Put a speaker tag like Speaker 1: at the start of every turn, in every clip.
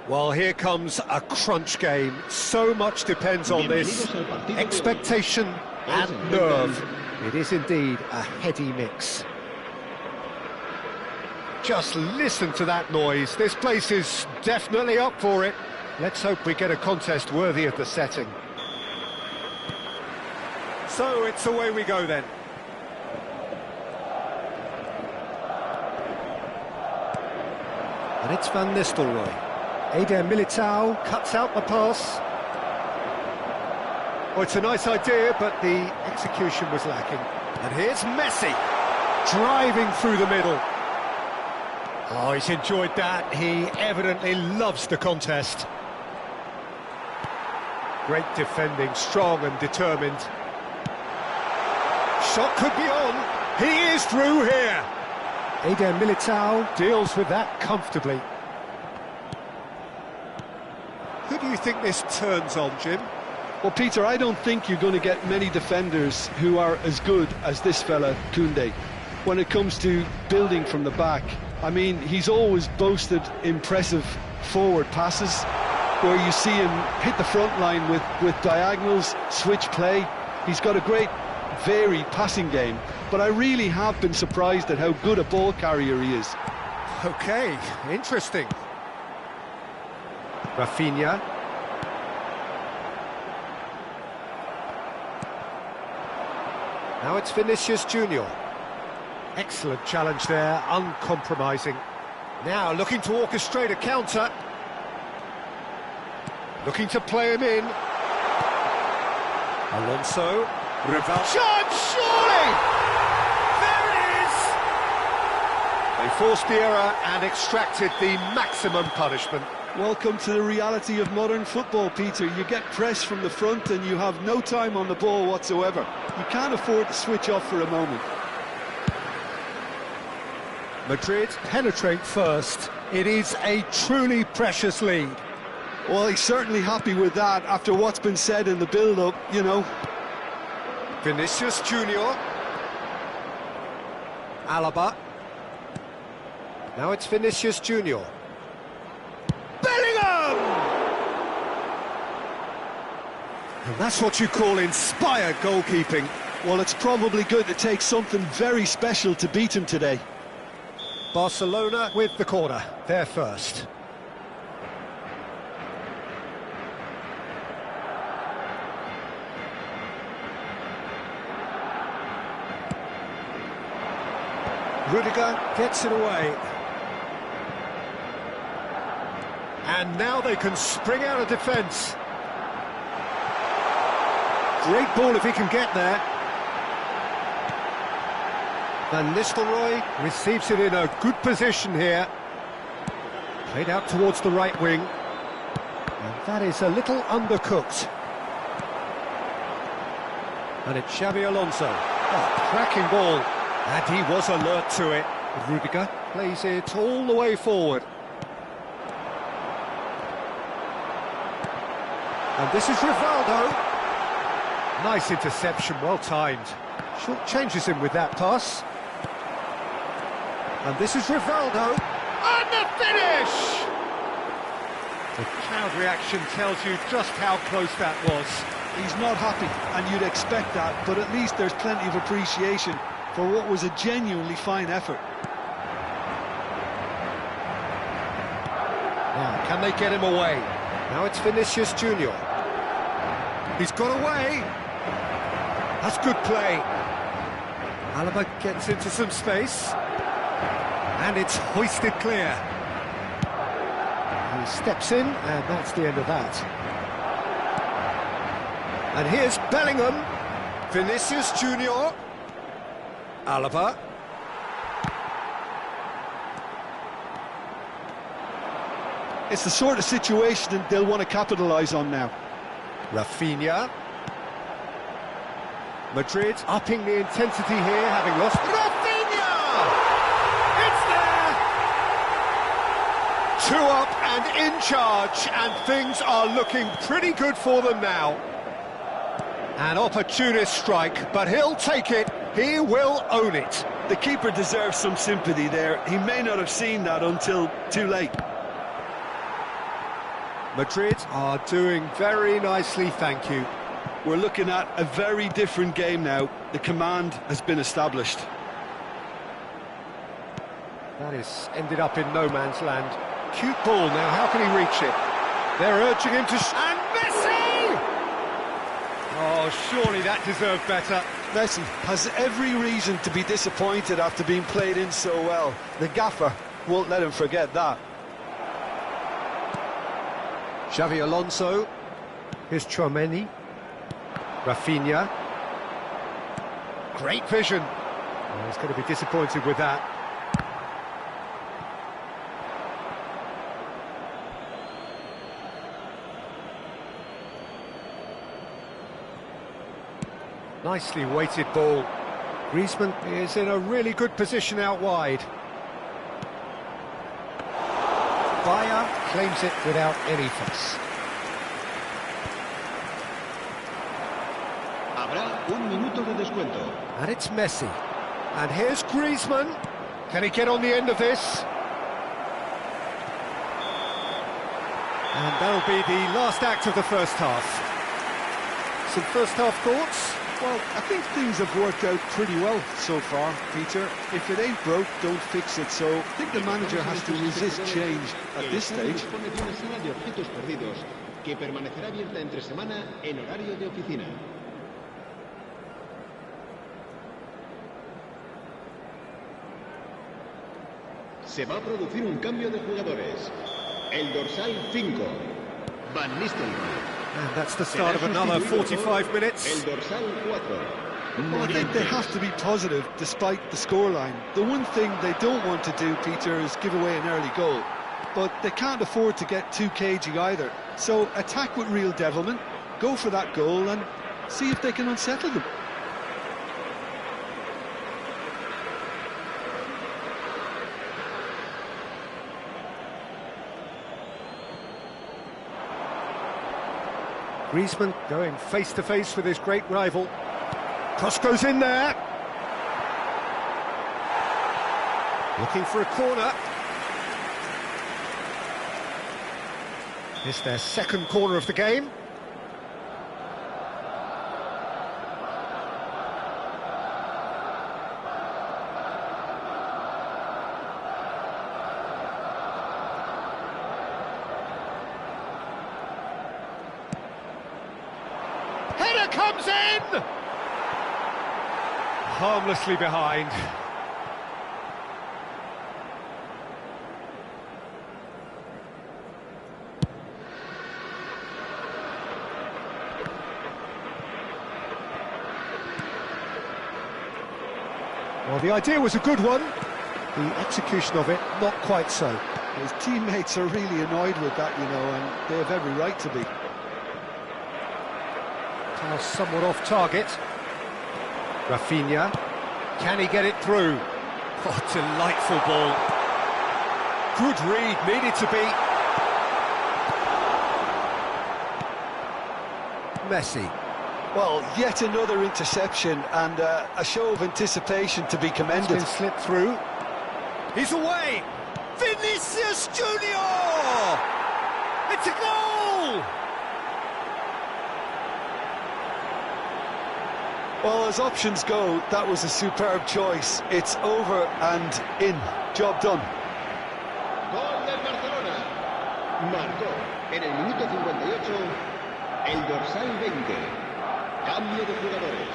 Speaker 1: Well, here comes a crunch game. So much depends on this. Expectation and nerve. It is indeed a heady mix. Just listen to that noise. This place is definitely up for it. Let's hope we get a contest worthy of the setting. So it's away we go then. And it's Van Nistelrooy. Eder Militao cuts out the pass. Oh, it's a nice idea, but the execution was lacking. And here's Messi, driving through the middle. Oh, he's enjoyed that. He evidently loves the contest. Great defending, strong and determined. Shot could be on. He is through here. Eder Militao deals with that comfortably. Who do you think this turns on, Jim?
Speaker 2: Well, Peter, I don't think you're going to get many defenders who are as good as this fella, Koundé, when it comes to building from the back. I mean, he's always boasted impressive forward passes where you see him hit the front line with diagonals, switch play. He's got a great, varied passing game, but I really have been surprised at how good a ball carrier he is.
Speaker 1: Okay, interesting. Rafinha. Now it's Vinicius Junior. Excellent challenge there, uncompromising. Now looking to orchestrate a counter. Looking to play him in. Alonso. Rival. Shot, surely! There it is! They forced the error and extracted the maximum punishment.
Speaker 2: Welcome to the reality of modern football, Peter. You get pressed from the front and you have no time on the ball whatsoever. You can't afford to switch off for a moment.
Speaker 1: Madrid penetrate first. It is a truly precious lead.
Speaker 2: Well, he's certainly happy with that after what's been said in the build-up, you know.
Speaker 1: Vinicius Junior. Alaba. Now it's Vinicius Junior. Bellingham! And that's what you call inspired goalkeeping.
Speaker 2: Well, it's probably going to take something very special to beat him today.
Speaker 1: Barcelona with the corner. They're first. Rudiger gets it away. And now they can spring out of defence. Great ball if he can get there. Van Nistelrooy receives it in a good position here. Played out towards the right wing. And that is a little undercooked. And it's Xabi Alonso. Oh, cracking ball. And he was alert to it. Rudiger plays it all the way forward. And this is Rivaldo. Nice interception, well timed. Short changes him with that pass. And this is Rivaldo. And the finish! The crowd reaction tells you just how close that was.
Speaker 2: He's not happy, and you'd expect that, but at least there's plenty of appreciation for what was a genuinely fine effort.
Speaker 1: Now, can they get him away? Now it's Vinicius Junior. He's got away. That's good play. Alaba gets into some space. And it's hoisted clear. He steps in, and that's the end of that. And here's Bellingham. Vinicius Junior. Alaba.
Speaker 2: It's the sort of situation that they'll want to capitalise on now.
Speaker 1: Rafinha. Madrid upping the intensity here, having lost. Rafinha! It's there! 2 up and in charge, and things are looking pretty good for them now. An opportunist strike, but he'll take it. He will own it.
Speaker 2: The keeper deserves some sympathy there. He may not have seen that until too late.
Speaker 1: Madrid are doing very nicely, thank you.
Speaker 2: We're looking at a very different game now. The command has been established.
Speaker 1: That is ended up in no man's land. Cute ball now, how can he reach it? They're urging him to... And Messi! Oh, surely that deserved better.
Speaker 2: Messi has every reason to be disappointed after being played in so well. The gaffer won't let him forget that.
Speaker 1: Xavi Alonso. Here's Tchouaméni. Rafinha. Great vision. Oh, he's going to be disappointed with that. Nicely weighted ball. Griezmann is in a really good position out wide. Bayer claims it without any fuss.
Speaker 3: Habrá un minuto de descuento.
Speaker 1: And it's Messi. And here's Griezmann. Can he get on the end of this? And that'll be the last act of the first half. Some first half thoughts?
Speaker 2: Well, I think things have worked out pretty well so far, Peter. If it ain't broke, don't fix it. So I think the manager has to resist change at this stage.
Speaker 3: Dispone de una sala de objetos perdidos que permanecerá abierta entre semana en horario de oficina. Se va a producir un cambio de jugadores. El dorsal 5, Van Nistelrooy.
Speaker 1: And that's the start of another 45 minutes.
Speaker 3: El dorsal 4.
Speaker 2: I think they have to be positive despite the scoreline. The one thing they don't want to do, Peter, is give away an early goal. But they can't afford to get too cagey either. So attack with real devilment, go for that goal and see if they can unsettle them.
Speaker 1: Griezmann going face-to-face with his great rival. Cross goes in there. Looking for a corner. It's their second corner of the game. Header comes in! Harmlessly behind. Well, the idea was a good one. The execution of it, not quite so.
Speaker 2: His teammates are really annoyed with that, you know, and they have every right to be.
Speaker 1: Pass somewhat off target. Rafinha. Can he get it through? Oh, delightful ball. Good read, needed to be. Messi.
Speaker 2: Well, yet another interception and a show of anticipation to be commended.
Speaker 1: He's been slipped through. He's away! Vinicius Junior! It's a goal!
Speaker 2: Well, as options go, that was a superb choice. It's over and in. Job done.
Speaker 3: Gol del Barcelona. Marcó en el minuto 58 el dorsal 20. Cambio de jugadores.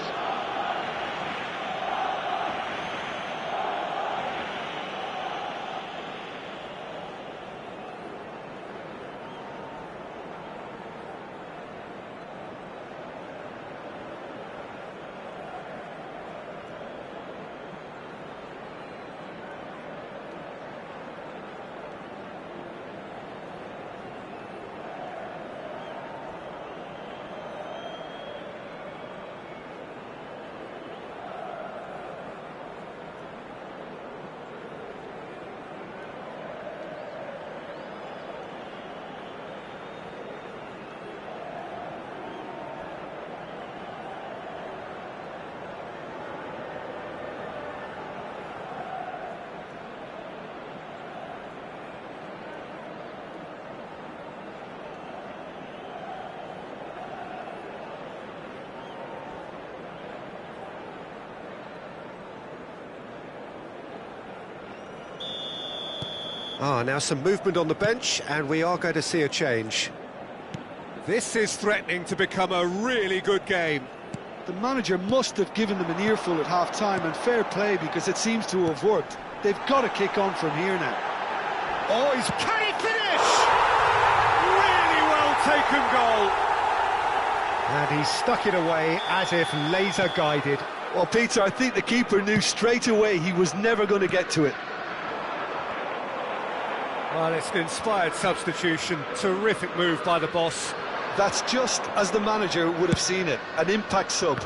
Speaker 1: Now some movement on the bench, and we are going to see a change. This is threatening to become a really good game.
Speaker 2: The manager must have given them an earful at half-time, and fair play, because it seems to have worked. They've got to kick on from here now.
Speaker 1: Oh, can he finish? Really well taken goal. And he stuck it away as if laser-guided.
Speaker 2: Well, Peter, I think the keeper knew straight away he was never going to get to it.
Speaker 1: Well, it's an inspired substitution. Terrific move by the boss.
Speaker 2: That's just as the manager would have seen it, an impact sub.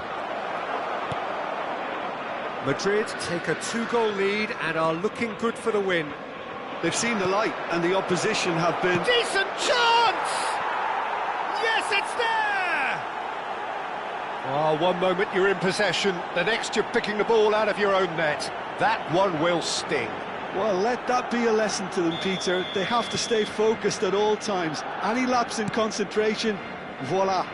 Speaker 1: Madrid take a 2-goal lead and are looking good for the win.
Speaker 2: They've seen the light, and the opposition have been...
Speaker 1: Decent chance! Yes, it's there! Oh, one moment you're in possession, the next you're picking the ball out of your own net. That one will sting.
Speaker 2: Well, let that be a lesson to them, Peter. They have to stay focused at all times. Any lapse in concentration, voila.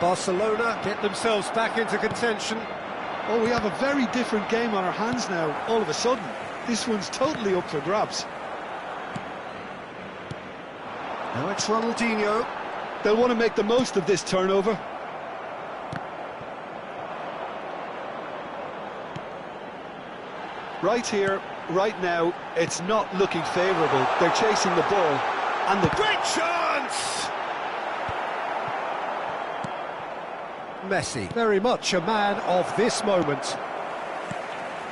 Speaker 1: Barcelona get themselves back into contention.
Speaker 2: Oh, we have a very different game on our hands now, all of a sudden. This one's totally up for grabs.
Speaker 1: Now it's Ronaldinho.
Speaker 2: They'll want to make the most of this turnover. Right here, right now, it's not looking favourable. They're chasing the ball, and the...
Speaker 1: Great chance! Messi, very much a man of this moment.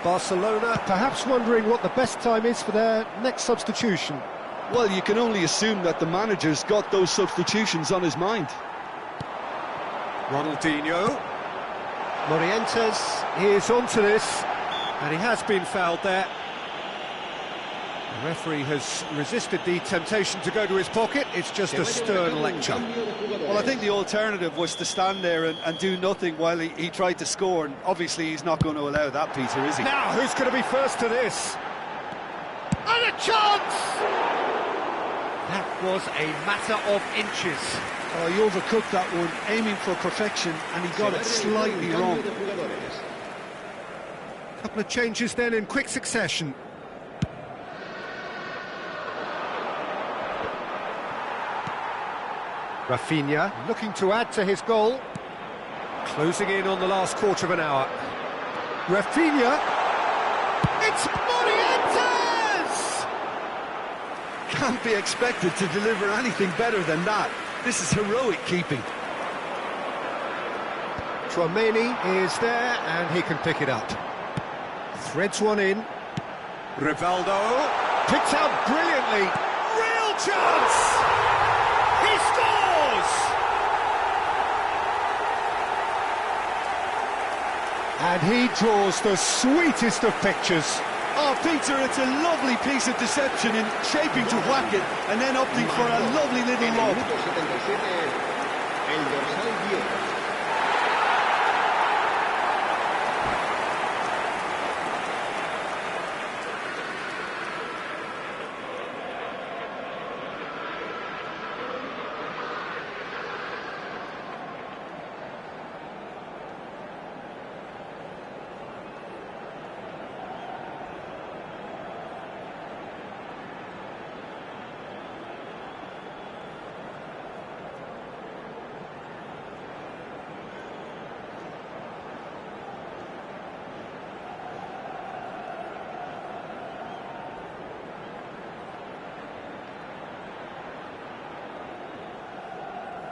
Speaker 1: Barcelona perhaps wondering what the best time is for their next substitution.
Speaker 2: Well, you can only assume that the manager's got those substitutions on his mind.
Speaker 1: Ronaldinho. Morientes is onto this. And he has been fouled there. The referee has resisted the temptation to go to his pocket. It's just a stern lecture.
Speaker 2: Well, I think the alternative was to stand there and do nothing while he tried to score. And obviously he's not going to allow that, Peter, is he?
Speaker 1: Now, who's going to be first to this? And a chance! That was a matter of inches.
Speaker 2: Oh, he overcooked that one, aiming for perfection, and he got it slightly wrong.
Speaker 1: Couple of changes then in quick succession. Rafinha looking to add to his goal. Closing in on the last quarter of an hour. Rafinha. It's Morientes!
Speaker 2: Can't be expected to deliver anything better than that. This is heroic keeping.
Speaker 1: Tchouaméni is there and he can pick it up. Threads one in. Rivaldo picked out brilliantly. Real chance! He scores! And he draws the sweetest of pictures.
Speaker 2: Oh, Peter, it's a lovely piece of deception in shaping to whack it and then opting for a lovely little lob.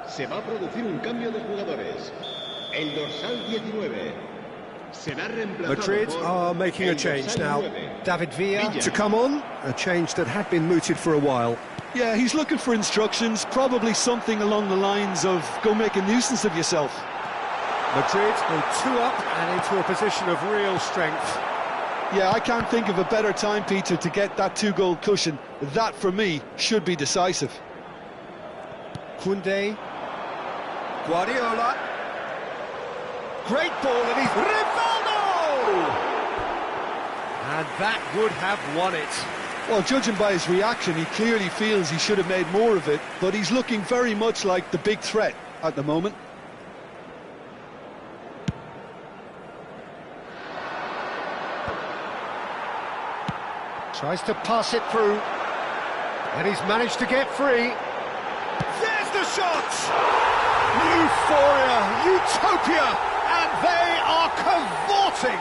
Speaker 3: Se va a producir un cambio de jugadores. El dorsal 19 será reemplazado
Speaker 1: Madrid are making a change now. David Villa to come on, a change that had been mooted for a while.
Speaker 2: Yeah, he's looking for instructions, probably something along the lines of go make a nuisance of yourself.
Speaker 1: Madrid go 2 up and into a position of real strength.
Speaker 2: Yeah, I can't think of a better time, Peter, to get that 2-goal cushion. That, for me, should be decisive.
Speaker 1: Koundé. Guardiola. Great ball and he's Rivaldo! And that would have won it.
Speaker 2: Well, judging by his reaction, he clearly feels he should have made more of it, but he's looking very much like the big threat at the moment.
Speaker 1: Tries to pass it through, and he's managed to get free. There's the shot! Euphoria, utopia, and they are cavorting!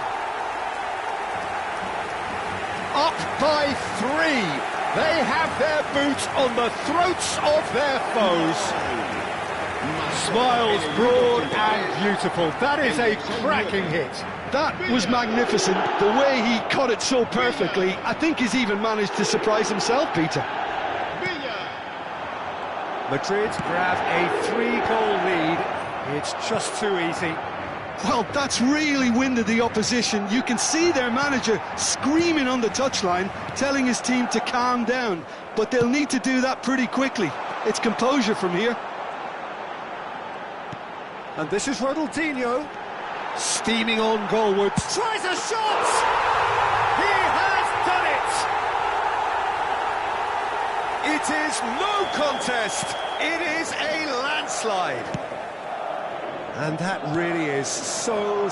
Speaker 1: Up by 3. They have their boot on the throats of their foes. Smiles broad and beautiful. That is a cracking hit.
Speaker 2: That was magnificent. The way he caught it so perfectly, I think he's even managed to surprise himself, Peter.
Speaker 1: Madrid grab a 3-goal lead. It's just too easy.
Speaker 2: Well, that's really winded the opposition. You can see their manager screaming on the touchline, telling his team to calm down. But they'll need to do that pretty quickly. It's composure from here.
Speaker 1: And this is Ronaldinho, steaming on goalwards. Tries a shot! He has done it! It is no contest. It is a landslide. And that really is so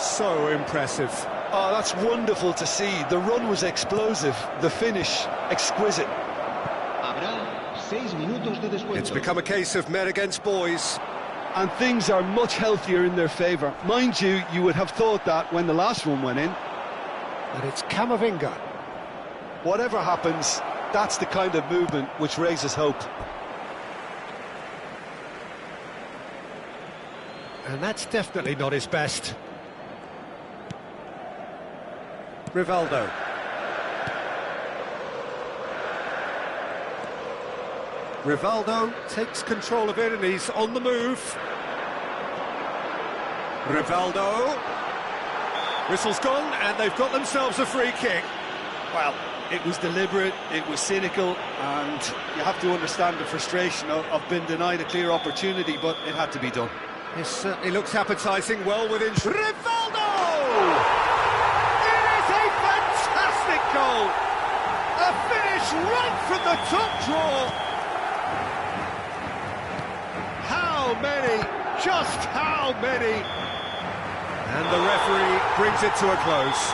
Speaker 1: impressive.
Speaker 2: Oh, that's wonderful to see. The run was explosive, the finish exquisite.
Speaker 1: It's become a case of men against boys.
Speaker 2: And things are much healthier in their favour. Mind you, you would have thought that when the last one went in.
Speaker 1: And it's Camavinga.
Speaker 2: Whatever happens, that's the kind of movement which raises hope.
Speaker 1: And that's definitely not his best. Rivaldo. Rivaldo takes control of it and he's on the move. Rivaldo. Whistle's gone and they've got themselves a free kick.
Speaker 2: Well, it was deliberate, it was cynical, and you have to understand the frustration of being denied a clear opportunity, but it had to be done.
Speaker 1: This certainly looks appetising, well within... Rivaldo! It is a fantastic goal! A finish right from the top draw! How many? Just how many? And the referee brings it to a close.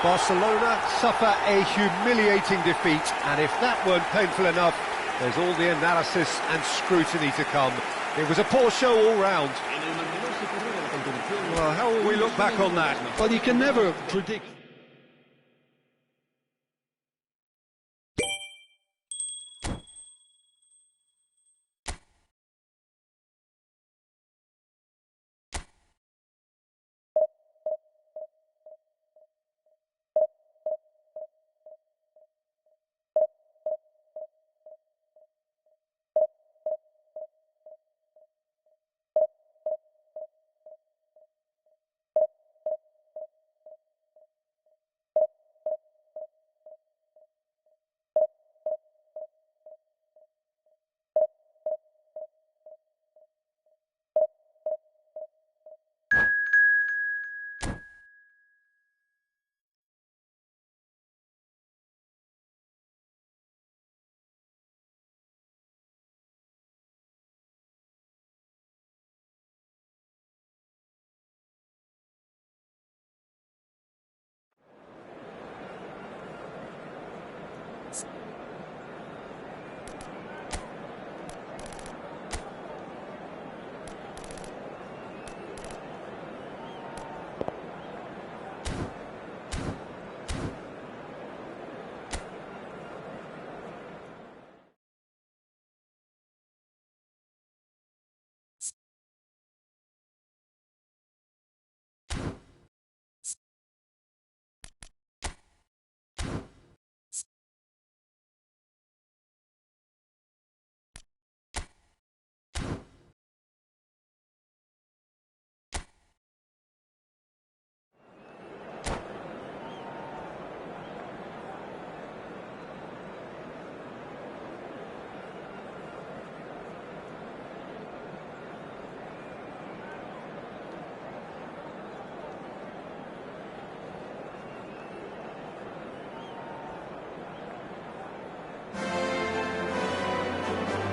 Speaker 1: Barcelona suffer a humiliating defeat, and if that weren't painful enough, there's all the analysis and scrutiny to come. It was a poor show all round. Well, how will we look back on that?
Speaker 2: Well, you can never predict.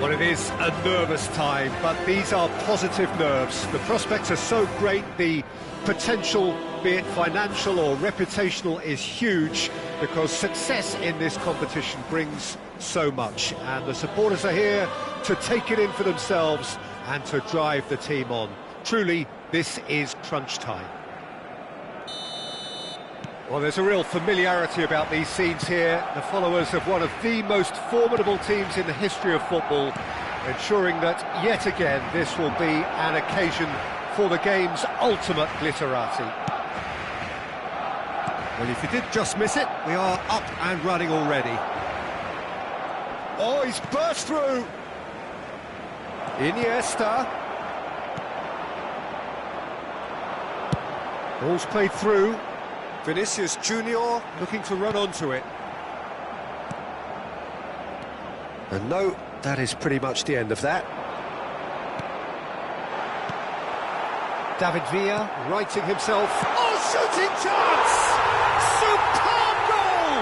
Speaker 1: Well, it is a nervous time, but these are positive nerves. The prospects are so great, the potential, be it financial or reputational, is huge. because success in this competition brings so much, and the supporters are here to take it in for themselves and to drive the team on. Truly, this is crunch time. Well, there's a real familiarity about these scenes here. The followers of one of the most formidable teams in the history of football, ensuring that, yet again, this will be an occasion for the game's ultimate glitterati.
Speaker 4: Well, if you did just miss it, we are up and running already.
Speaker 1: Oh, he's burst through! Iniesta. Ball's played through. Vinicius Junior looking to run onto it. And no, that is pretty much the end of that. David Villa righting himself. Oh, shooting chance! Superb goal!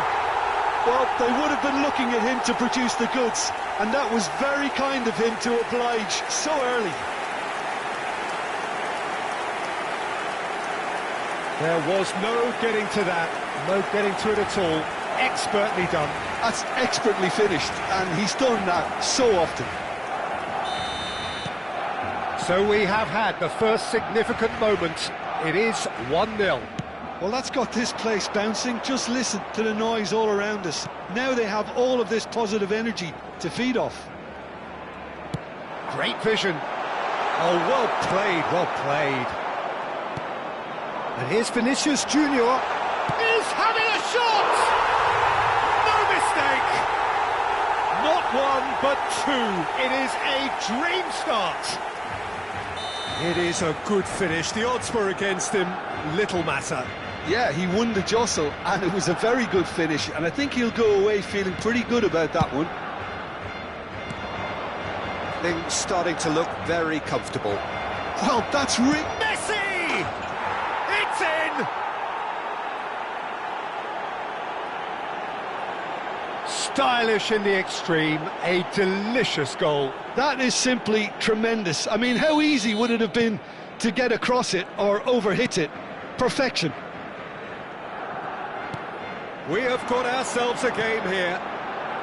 Speaker 2: Well, they would have been looking at him to produce the goods, and that was very kind of him to oblige so early.
Speaker 1: There was no getting to that, no getting to it at all. Expertly done.
Speaker 2: That's expertly finished, and he's done that so often.
Speaker 1: So we have had the first significant moment. It is 1-0.
Speaker 2: Well, that's got this place bouncing. Just listen to the noise all around us. Now they have all of this positive energy to feed off.
Speaker 1: Great vision. Oh, well played, well played. And here's Vinicius Junior. He's having a shot! No mistake! Not one, but two. It is a dream start.
Speaker 4: It is a good finish. The odds were against him. Little matter.
Speaker 2: Yeah, he won the jostle, and it was a very good finish, and I think he'll go away feeling pretty good about that one.
Speaker 4: Things starting to look very comfortable.
Speaker 2: Well, that's
Speaker 1: Messi! It's in! Stylish in the extreme, a delicious goal.
Speaker 2: That is simply tremendous. I mean, how easy would it have been to get across it or overhit it? Perfection.
Speaker 1: We have got ourselves a game here.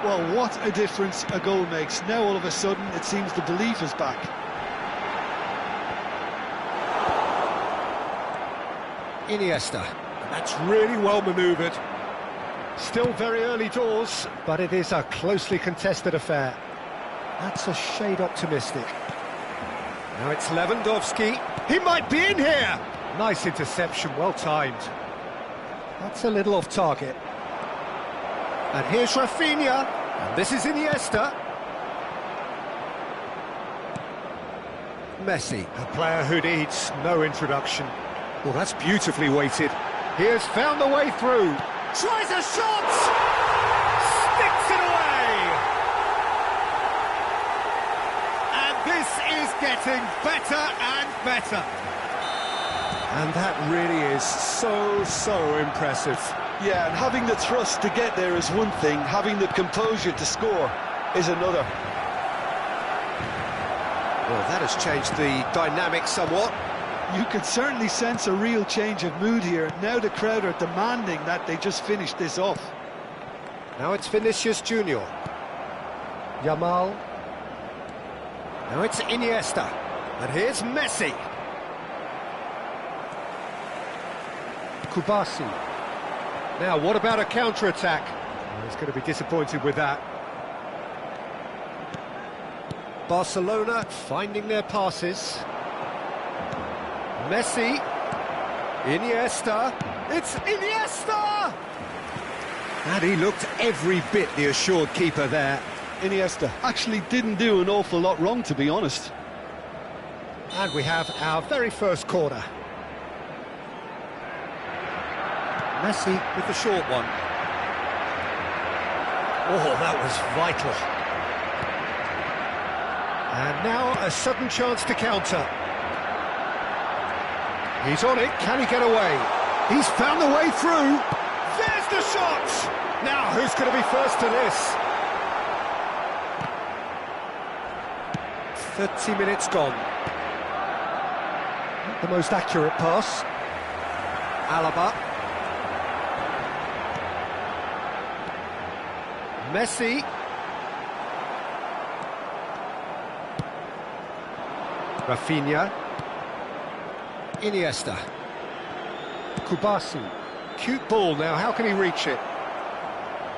Speaker 2: Well, what a difference a goal makes. Now all of a sudden it seems the belief is back.
Speaker 1: Iniesta. That's really well manoeuvred. Still very early doors, but it is a closely contested affair. That's a shade optimistic. Now it's Lewandowski. He might be in here! Nice interception, well timed. That's a little off target. And here's Rafinha. And this is Iniesta. Messi, a player who needs no introduction. Well, that's beautifully weighted. He has found the way through. Tries a shot! Sticks it away! And this is getting better and better. And that really is so impressive.
Speaker 2: Yeah, and having the thrust to get there is one thing, having the composure to score is another.
Speaker 4: Well, that has changed the dynamic somewhat.
Speaker 2: You can certainly sense a real change of mood here. Now the crowd are demanding that they just finish this off.
Speaker 1: Now it's Vinicius Junior. Yamal. Now it's Iniesta. And here's Messi. Kubasi. Now, what about a counter-attack? Well, he's going to be disappointed with that. Barcelona finding their passes. Messi. Iniesta. It's Iniesta! And he looked every bit the assured keeper there.
Speaker 2: Iniesta actually didn't do an awful lot wrong, to be honest.
Speaker 1: And we have our very first corner. Messi with the short one. Oh, that was vital. And now a sudden chance to counter. He's on it, can he get away? He's found the way through. There's the shot! Now, who's going to be first to this? 30 minutes gone. Not the most accurate pass. Alaba. Messi. Rafinha. Iniesta. Kubasi. Cute ball now, how can he reach it?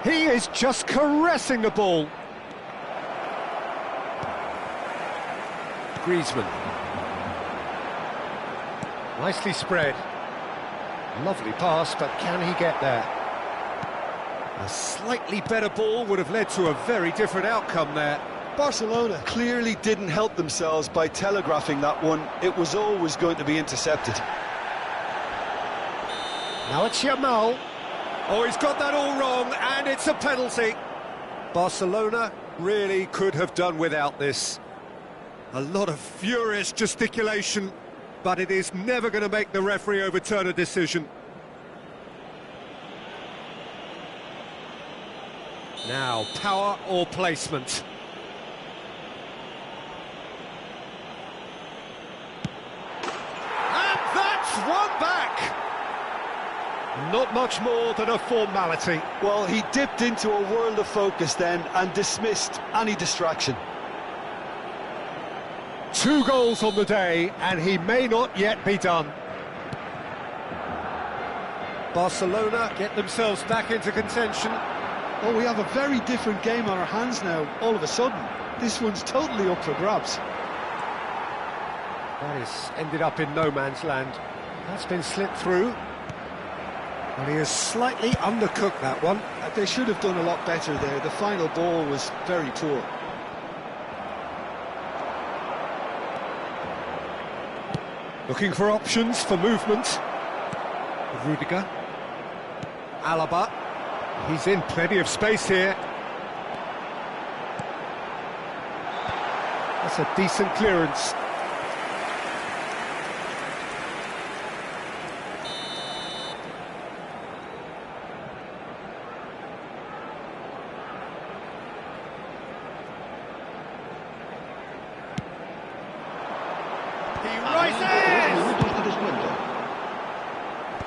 Speaker 1: He is just caressing the ball. Griezmann. Nicely spread. Lovely pass, but can he get there? A slightly better ball would have led to a very different outcome there.
Speaker 2: Barcelona clearly didn't help themselves by telegraphing that one. It was always going to be intercepted.
Speaker 1: Now it's Yamal. Oh, he's got that all wrong, and it's a penalty. Barcelona really could have done without this. A lot of furious gesticulation, but it is never going to make the referee overturn a decision. Now, power or placement? And that's one back! Not much more than a formality.
Speaker 2: Well, he dipped into a world of focus then and dismissed any distraction.
Speaker 1: 2 goals on the day, and he may not yet be done. Barcelona get themselves back into contention.
Speaker 2: Oh, we have a very different game on our hands now, all of a sudden. This one's totally up for grabs.
Speaker 1: That has ended up in no man's land. That's been slipped through. Well, he has slightly undercooked that one.
Speaker 2: They should have done a lot better there. The final ball was very poor.
Speaker 1: Looking for options for movement. Rudiger. Alaba. He's in plenty of space here. That's a decent clearance. He rises!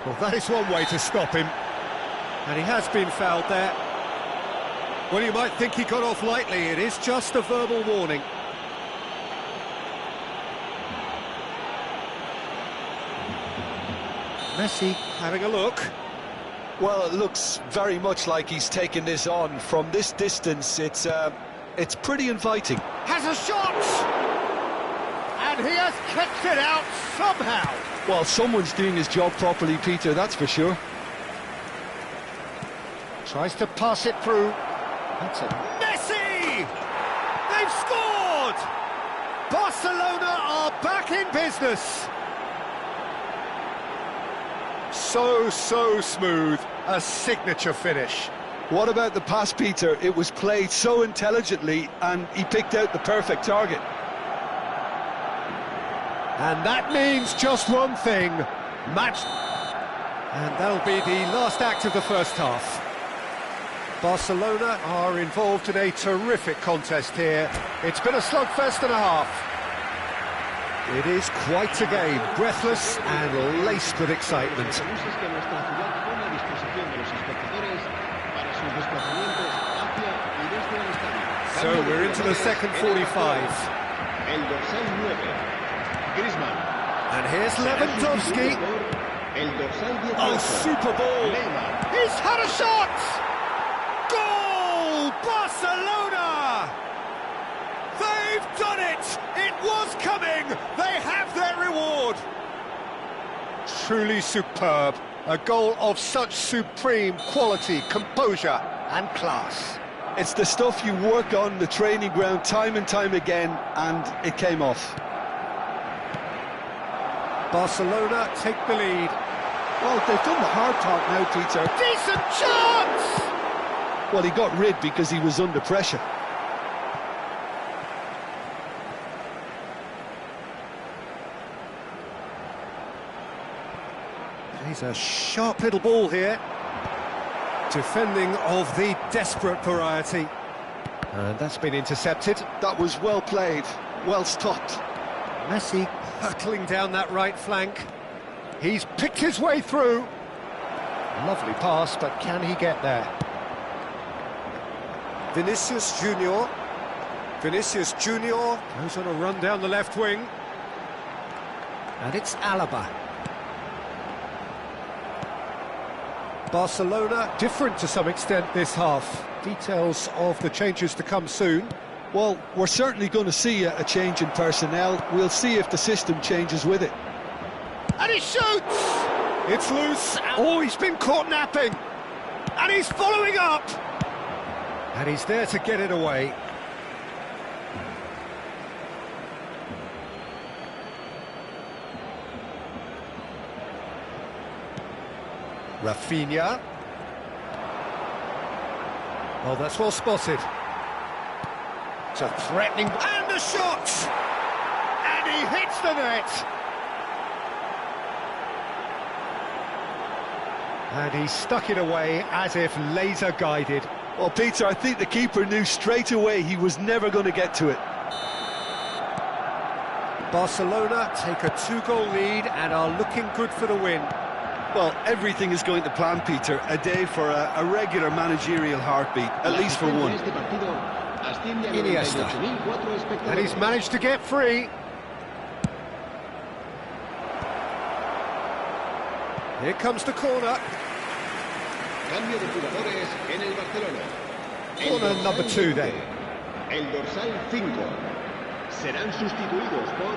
Speaker 1: Well, that is one way to stop him. And he has been fouled there. Well, you might think he got off lightly. It is just a verbal warning. Messi having a look.
Speaker 2: Well, it looks very much like he's taken this on. From this distance, it's pretty inviting.
Speaker 1: Has a shot! And he has kicked it out somehow.
Speaker 2: Well, someone's doing his job properly, Peter, that's for sure.
Speaker 1: Tries to pass it through. That's a Messi! They've scored! Barcelona are back in business. So smooth. A signature finish.
Speaker 2: What about the pass, Peter? It was played so intelligently and he picked out the perfect target.
Speaker 1: And that means just one thing. Match. And that'll be the last act of the first half. Barcelona are involved in a terrific contest here. It's been a slugfest and a half. It is quite a game, breathless and laced with excitement. So we're into the second 45. And here's Lewandowski. Oh, super ball. He's had a shot! Goal! Barcelona! They've done it! It was coming! They have their reward! Truly superb. A goal of such supreme quality, composure and class.
Speaker 2: It's the stuff you work on the training ground time and time again, and it came off.
Speaker 1: Barcelona take the lead.
Speaker 2: Well, they've done the hard part now, Peter.
Speaker 1: Decent chance!
Speaker 2: Well, he got rid because he was under pressure.
Speaker 1: He's a sharp little ball here. Defending of the desperate variety. And that's been intercepted.
Speaker 2: That was well played, well stopped.
Speaker 1: Messi hurtling down that right flank. He's picked his way through. Lovely pass, but can he get there? Vinicius Junior. Vinicius Junior
Speaker 4: Goes on a run down the left wing.
Speaker 1: and it's Alaba. Barcelona different to some extent this half. Details of the changes to come soon.
Speaker 2: Well, we're certainly going to see a change in personnel. We'll see if the system changes with it.
Speaker 1: And he shoots! It's loose. Oh, he's been caught napping. And he's following up. And he's there to get it away. Rafinha. Oh, that's well spotted. It's a threatening... And the shot! And he hits the net! And he stuck it away as if laser-guided.
Speaker 2: Well, Peter, I think the keeper knew straight away he was never going to get to it.
Speaker 1: Barcelona take a 2-goal lead and are looking good for the win.
Speaker 2: Well, everything is going to plan, Peter. A day for a regular managerial heartbeat, at least for one.
Speaker 1: Iniesta. And he's managed to get free. Here comes the corner.
Speaker 3: Cambio de jugadores en el Barcelona.
Speaker 1: Corner number 2 then.
Speaker 3: El dorsal 5. Serán sustituidos por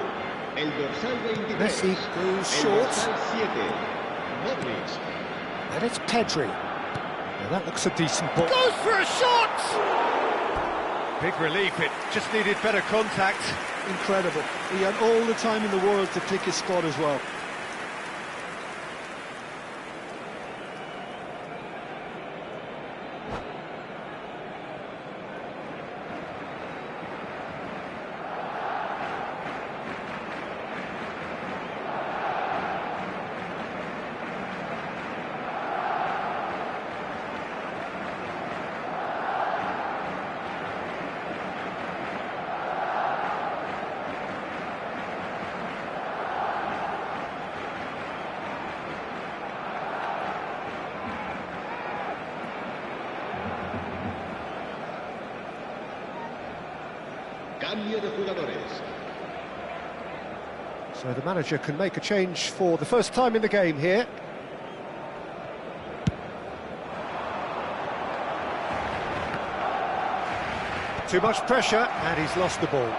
Speaker 3: el dorsal 23.
Speaker 1: Messi goes
Speaker 3: El
Speaker 1: short.
Speaker 3: dorsal 7. Modric.
Speaker 1: And it's Pedri. Now that looks a decent ball. Goes for a shot!
Speaker 4: Big relief, it just needed better contact.
Speaker 2: Incredible. He had all the time in the world to pick his spot as well.
Speaker 3: Cambio de jugadores.
Speaker 1: So the manager can make a change for the first time in the game here. Too much pressure, and he's lost the ball.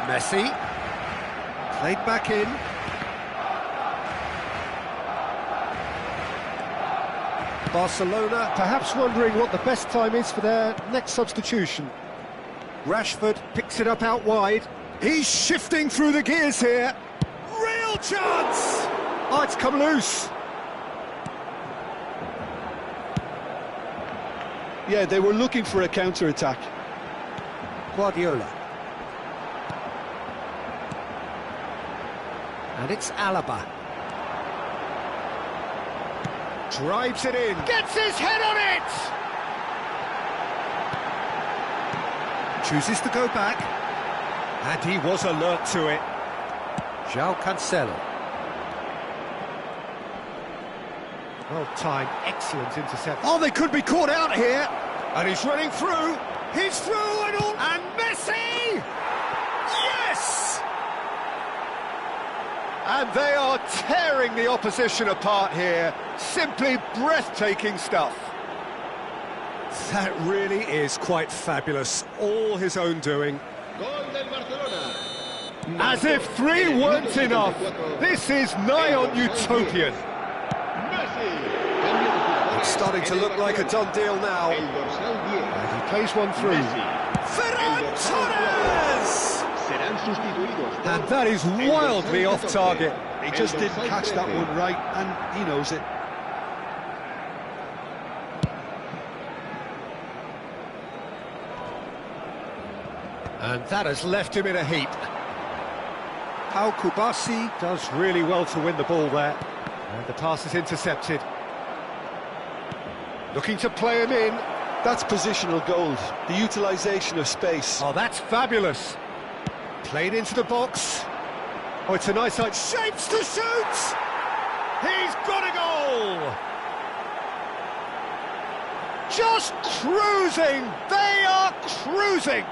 Speaker 1: Messi. Played back in. Barcelona perhaps wondering what the best time is for their next substitution. Rashford picks it up out wide. He's shifting through the gears here. Real chance! Oh, it's come loose.
Speaker 2: Yeah, they were looking for a counter-attack.
Speaker 1: Guardiola. And it's Alaba. Drives it in. Gets his head on it! Chooses to go back. And he was alert to it. João Cancelo. Well timed, excellent intercept. Oh, they could be caught out here. And he's running through. He's through and all. And Messi! Yes! And they are tearing the opposition apart here. Simply breathtaking stuff. That really is quite fabulous. All his own doing.
Speaker 3: Gol del Barcelona.
Speaker 1: As if 3 weren't enough. This is nigh on utopian. It's starting to look like a done deal now.
Speaker 3: El dorsal 10.
Speaker 1: And he plays one through. Ferran Torres!
Speaker 3: Serán sustituidos por
Speaker 1: And that is
Speaker 3: el
Speaker 1: wildly
Speaker 3: dorsal
Speaker 1: off
Speaker 3: 14.
Speaker 1: target.
Speaker 2: He just
Speaker 3: El
Speaker 2: didn't
Speaker 3: dorsal
Speaker 2: catch that
Speaker 3: 13.
Speaker 2: one right, and he knows it.
Speaker 1: And that has left him in a heap. Pau Kubasi does really well to win the ball there. And the pass is intercepted. Looking to play him in.
Speaker 2: That's positional gold, the utilisation of space.
Speaker 1: Oh, that's fabulous. Played into the box. Oh, it's a nice side. Shapes to shoot! He's got a goal! just cruising! They are cruising!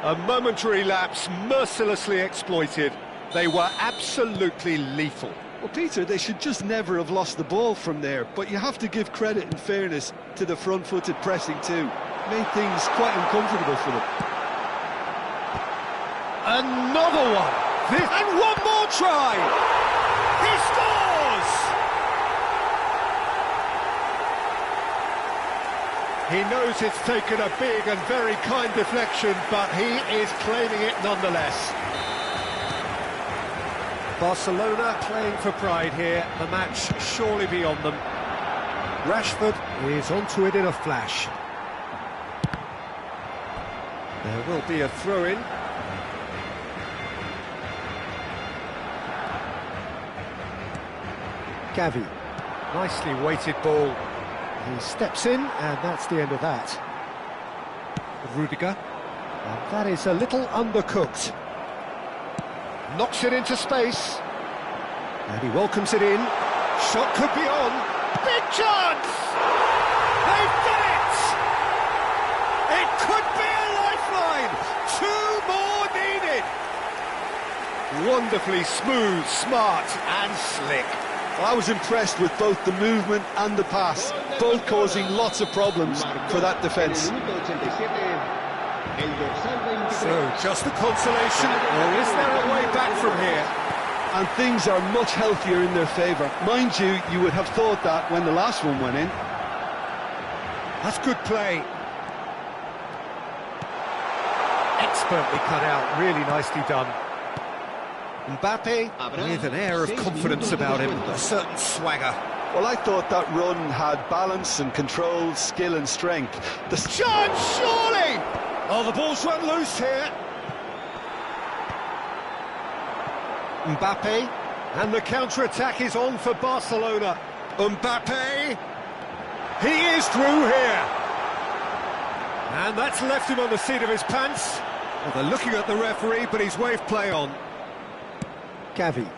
Speaker 1: A momentary lapse mercilessly exploited. They were absolutely lethal.
Speaker 2: Well, Peter, they should just never have lost the ball from there, but you have to give credit and fairness to the front-footed pressing too. Made things quite uncomfortable for them.
Speaker 1: Another one! And one more try! He scores! He knows it's taken a big and very kind deflection, but he is claiming it nonetheless. Barcelona playing for pride here, the match surely beyond them. Rashford is onto it in a flash. There will be a throw-in. Gavi, nicely weighted ball. He steps in, and that's the end of that. Rudiger, and that is a little undercooked. Knocks it into space, and he welcomes it in. Shot could be on. Big chance! They've done it! It could be a lifeline! 2 more needed! Wonderfully smooth, smart and slick.
Speaker 2: Well, I was impressed with both the movement and the pass, both causing lots of problems for that defence.
Speaker 1: So, just a consolation, or is there a way back from here?
Speaker 2: And things are much healthier in their favour. Mind you, you would have thought that when the last one went in.
Speaker 1: That's good play. Expertly cut out, really nicely done. Mbappe with an air of confidence about him, a certain swagger.
Speaker 2: Well, I thought that run had balance and control, skill and strength. The
Speaker 1: chance, surely! Oh, the ball's run loose here. Mbappe, and the counter-attack is on for Barcelona. Mbappe, he is through here. And that's left him on the seat of his pants. Well, they're looking at the referee, but he's waved play on. Gavi.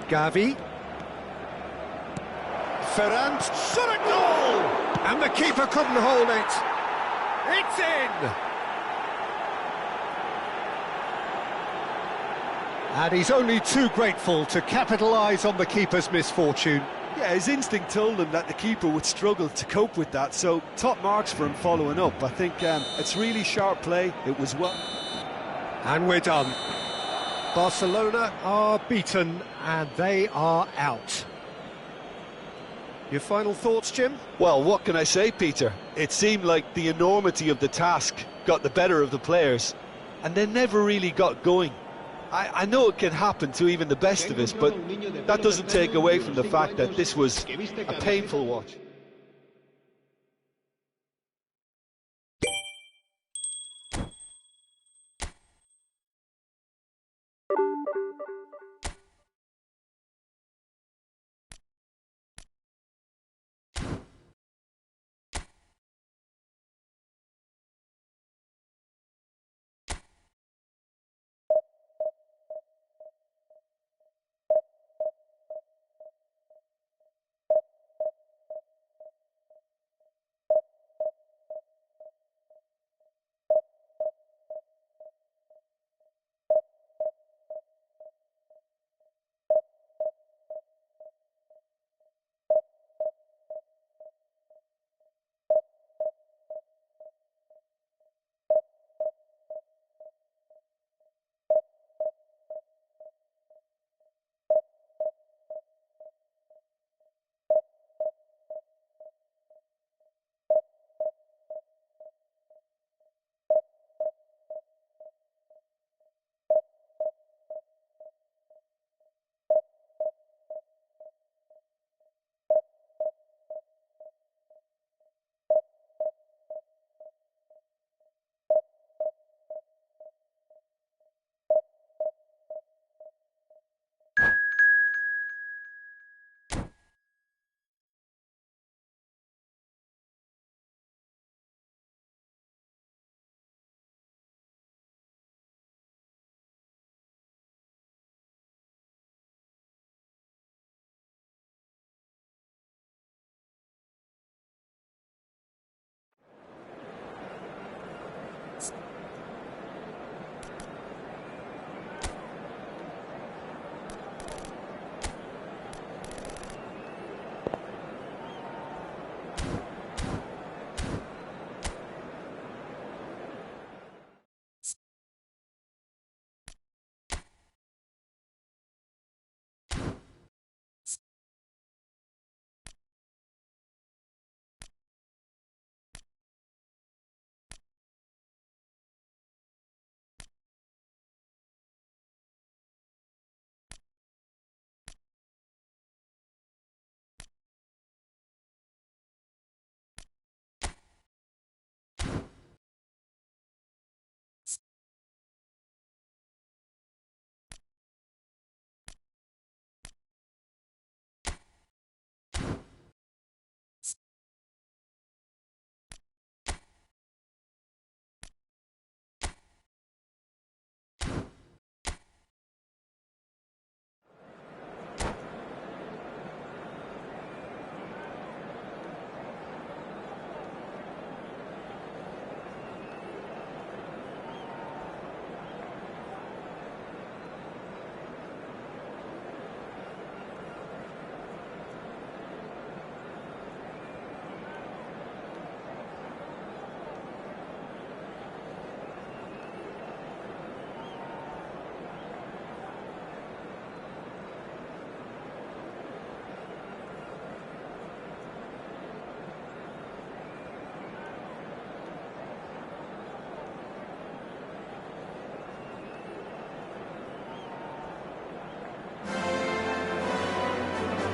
Speaker 1: Gavi. Ferrand shot a goal! And the keeper couldn't hold it. It's in! And he's only too grateful to capitalise on the keeper's misfortune.
Speaker 2: Yeah, his instinct told him that the keeper would struggle to cope with that, so top marks for him following up. I think it's really sharp play, it was well...
Speaker 1: And we're done. Barcelona are beaten and they are out. Your final thoughts, Jim?
Speaker 2: Well, what can I say, Peter? It seemed like the enormity of the task got the better of the players, and they never really got going. I know it can happen to even the best of us, but that doesn't take away from the fact that this was a painful watch.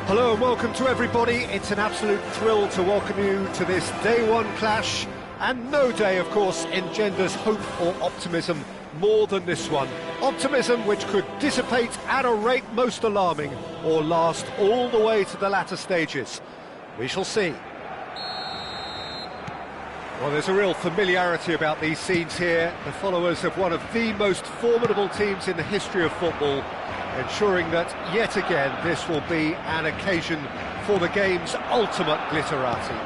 Speaker 1: Hello and welcome to everybody. It's an absolute thrill to welcome you to this day one clash, and no day, of course, engenders hope or optimism more than this one. Optimism which could dissipate at a rate most alarming or last all the way to the latter stages. We shall see. Well, there's a real familiarity about these scenes here. The followers of one of the most formidable teams in the history of football, ensuring that, yet again, this will be an occasion for the game's ultimate glitterati.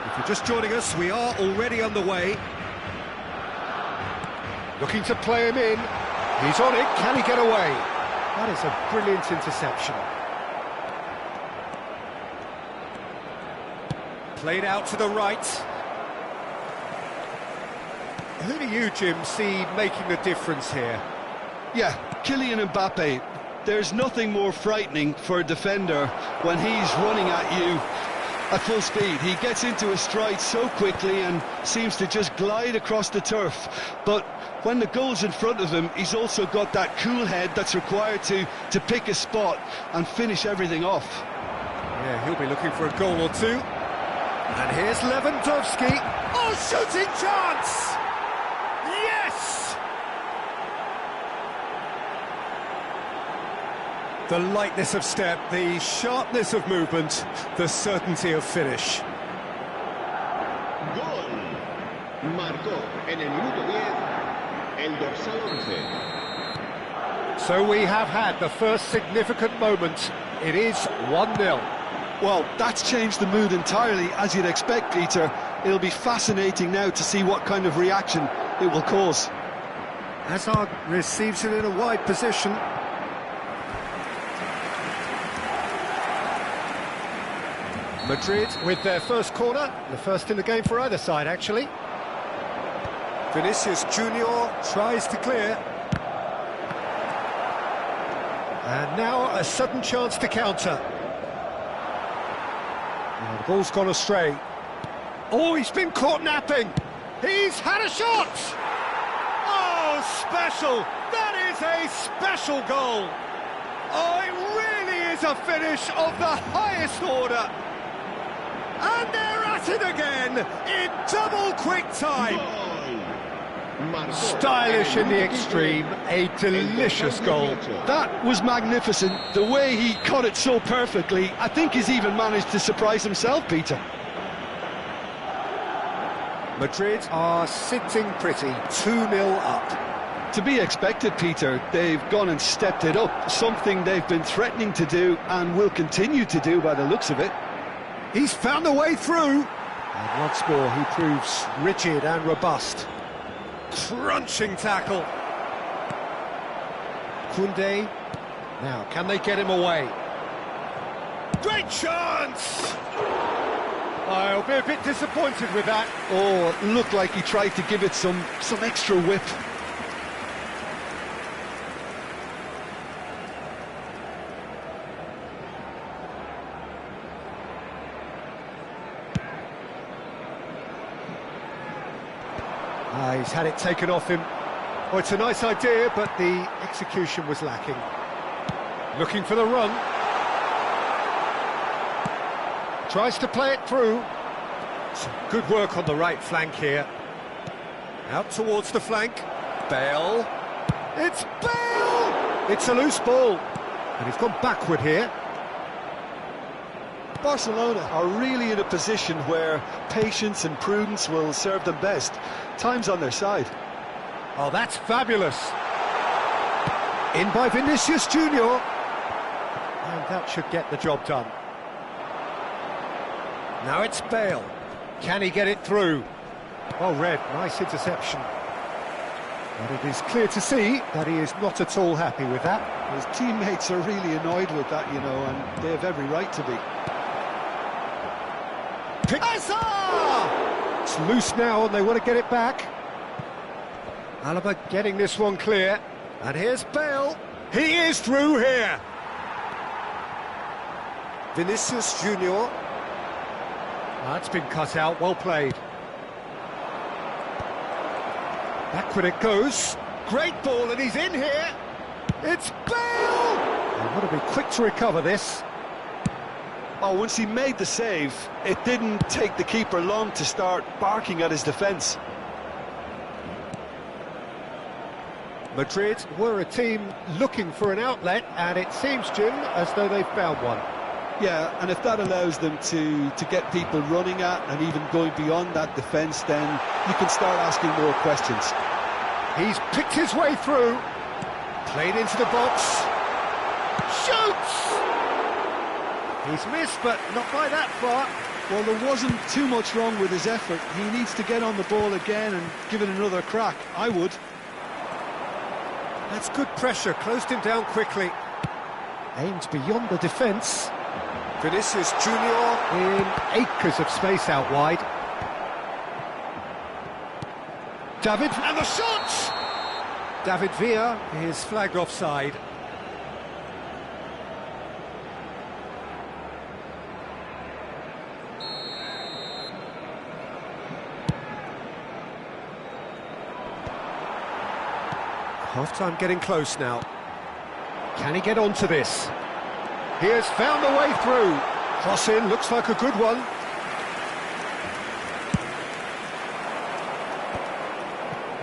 Speaker 1: If you're just joining us, we are already underway. Looking to play him in. He's on it. Can he get away? That is a brilliant interception. Played out to the right. Who do you, Jim, see making the difference here?
Speaker 2: Yeah, Kylian Mbappe. There's nothing more frightening for a defender when he's running at you at full speed. He gets into a stride so quickly and seems to just glide across the turf. But when the goal's in front of him, he's also got that cool head that's required to pick a spot and finish everything off.
Speaker 1: Yeah, he'll be looking for a goal or two. And here's Lewandowski. Oh, shooting chance! Yes! The lightness of step, the sharpness of movement, the certainty of finish.
Speaker 3: Gol. Marcó en el minuto 10 el dorsal 11.
Speaker 1: So we have had the first significant moment. It is 1-0.
Speaker 2: Well, that's changed the mood entirely, as you'd expect, Peter. It'll be fascinating now to see what kind of reaction it will cause.
Speaker 1: Hazard receives it in a wide position. Madrid with their first corner, the first in the game for either side, actually. Vinicius Junior tries to clear. And now a sudden chance to counter. Oh, the ball's gone astray. Oh, he's been caught napping. He's had a shot. Oh, special. That is a special goal. Oh, it really is a finish of the highest order. And they're at it again in double quick time. Stylish in the extreme, a delicious goal.
Speaker 2: That was magnificent. The way he caught it so perfectly, I think he's even managed to surprise himself, Peter.
Speaker 1: Madrid are sitting pretty, 2-0 up.
Speaker 2: To be expected, Peter. They've gone and stepped it up, something they've been threatening to do and will continue to do by the looks of it.
Speaker 1: He's found a way through. And once more, he proves rigid and robust. Crunching tackle. Koundé. Now, can they get him away? Great chance! I'll be a bit disappointed with that.
Speaker 2: Oh, it looked like he tried to give it some extra whip.
Speaker 1: He's had it taken off him. Oh, it's a nice idea, but the execution was lacking. Looking for the run. Tries to play it through. Some good work on the right flank here. Out towards the flank. Bale. It's Bale! It's a loose ball. And he's gone backward here.
Speaker 2: Barcelona are really in a position where patience and prudence will serve them best. Time's on their side.
Speaker 1: Oh, that's fabulous. In by Vinicius Junior. And that should get the job done. Now it's Bale. Can he get it through? Well read, nice interception. But it is clear to see that he is not at all happy with that.
Speaker 2: His teammates are really annoyed with that, you know, and they have every right to be.
Speaker 1: Hazard! It's loose now and they want to get it back. Alaba getting this one clear. And here's Bale. He is through here. Vinicius Junior. That's been cut out, well played. Backward it goes. Great ball and he's in here. It's Bale! They want to be quick to recover this.
Speaker 2: Oh, once he made the save, it didn't take the keeper long to start barking at his defence.
Speaker 1: Madrid were a team looking for an outlet, and it seems, Jim, as though they've found one.
Speaker 2: Yeah, and if that allows them to get people running at and even going beyond that defence, then you can start asking more questions.
Speaker 1: He's picked his way through, played into the box, shoots! He's missed, but not by that far.
Speaker 2: Well, there wasn't too much wrong with his effort. He needs to get on the ball again and give it another crack. I would.
Speaker 1: That's good pressure, closed him down quickly. Aims beyond the defence. Vinicius Junior in acres of space out wide. David, and the shot! David Villa is flagged offside. Half-time getting close now. Can he get onto this? He has found a way through. Cross in, looks like a good one.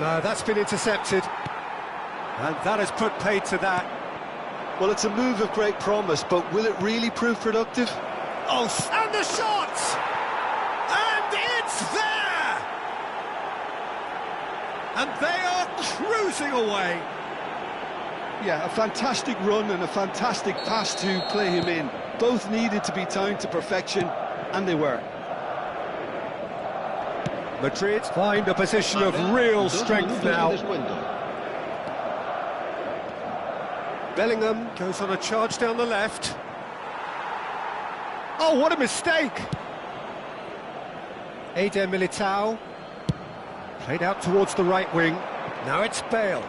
Speaker 1: No, that's been intercepted. And that has put paid to that.
Speaker 2: Well, it's a move of great promise, but will it really prove productive?
Speaker 1: Oh, and the shot! And it's there! And they are cruising away.
Speaker 2: Yeah, a fantastic run and a fantastic pass to play him in. Both needed to be timed to perfection, and they were.
Speaker 1: Madrid find a position of real strength now. Bellingham goes on a charge down the left. Oh, what a mistake! Eder Militao played out towards the right wing. Now it's Bale.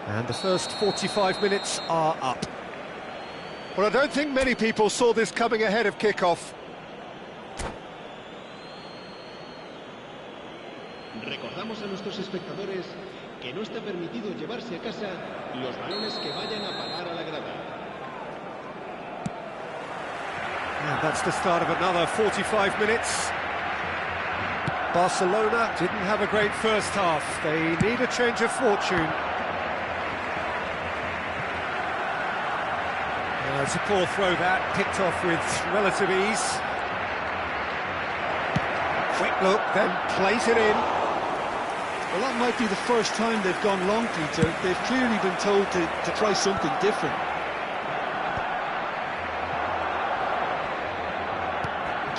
Speaker 1: And the first 45 minutes are up. Well, I don't think many people saw this coming ahead of kickoff.
Speaker 3: Recordamos a nuestros espectadores que no está permitido llevarse a casa los balones que vayan a parar a la grada.
Speaker 1: And that's the start of another 45 minutes. Barcelona didn't have a great first half. They need a change of fortune. It's a poor throw that, picked off with relative ease. Quick look, then plays it in.
Speaker 2: Well, that might be the first time they've gone long, Peter. They've clearly been told to try something different.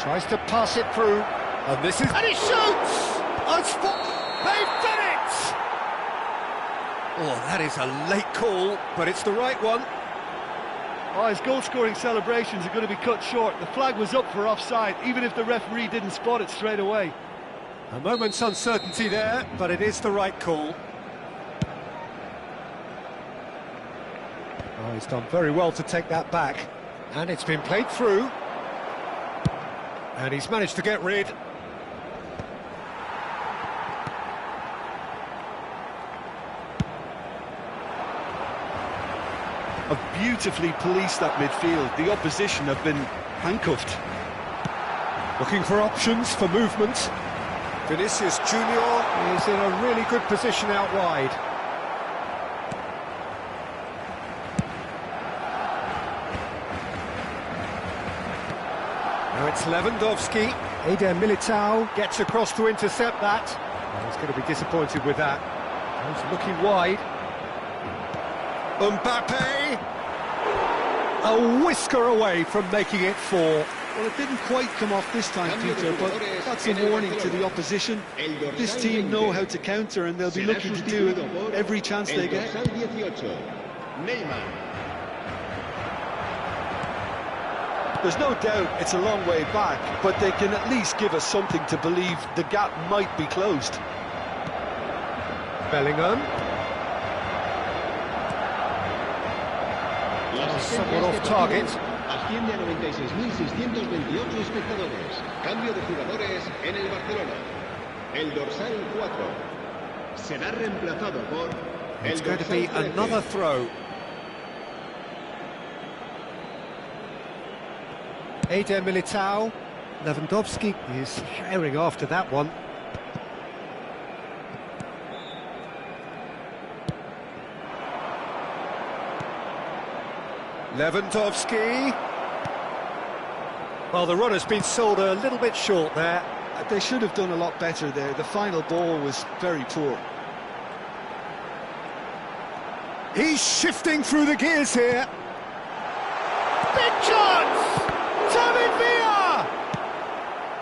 Speaker 1: Tries to pass it through, and this is... And he shoots! On spot! They've done it! Oh, that is a late call, but it's the right one.
Speaker 2: Oh, his goal-scoring celebrations are going to be cut short. The flag was up for offside, even if the referee didn't spot it straight away.
Speaker 1: A moment's uncertainty there, but it is the right call. Oh, he's done very well to take that back. And it's been played through. And he's managed to get rid.
Speaker 2: Have beautifully policed that midfield. The opposition have been handcuffed.
Speaker 1: Looking for options for movement. Vinicius Junior is in a really good position out wide. Now it's Lewandowski. Eder Militao gets across to intercept that. Oh, he's going to be disappointed with that. He's looking wide. Mbappe! A whisker away from making it 4.
Speaker 2: Well, it didn't quite come off this time, Peter, but that's a warning to the opposition. This team know how to counter, and they'll be looking to do it every chance they get. There's no doubt it's a long way back, but they can at least give us something to believe the gap might be closed.
Speaker 1: Bellingham. Somewhat off target.
Speaker 3: Asciende a 96.628 espectadores. Cambio de jugadores en el Barcelona. El dorsal 4. será reemplazado por
Speaker 1: It's going to be another throw. Eder Militao. Lewandowski is herring after that one. Lewandowski. Well, the runner's been sold a little bit short there.
Speaker 2: They should have done a lot better there. The final ball was very poor.
Speaker 1: He's shifting through the gears here. Big chance! David Villa!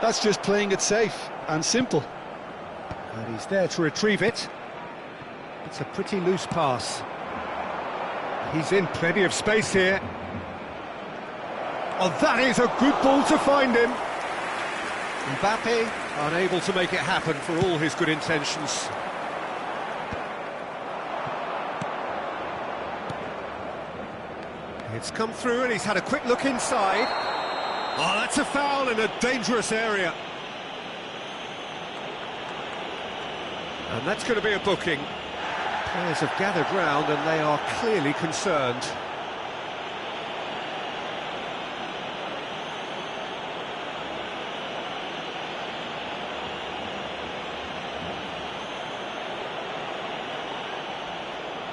Speaker 2: That's just playing it safe and simple.
Speaker 1: And he's there to retrieve it. It's a pretty loose pass. He's in plenty of space here. Oh, that is a good ball to find him. Mbappe unable to make it happen for all his good intentions. It's come through and he's had a quick look inside. Oh, that's a foul in a dangerous area. And that's going to be a booking. Players have gathered round and they are clearly concerned.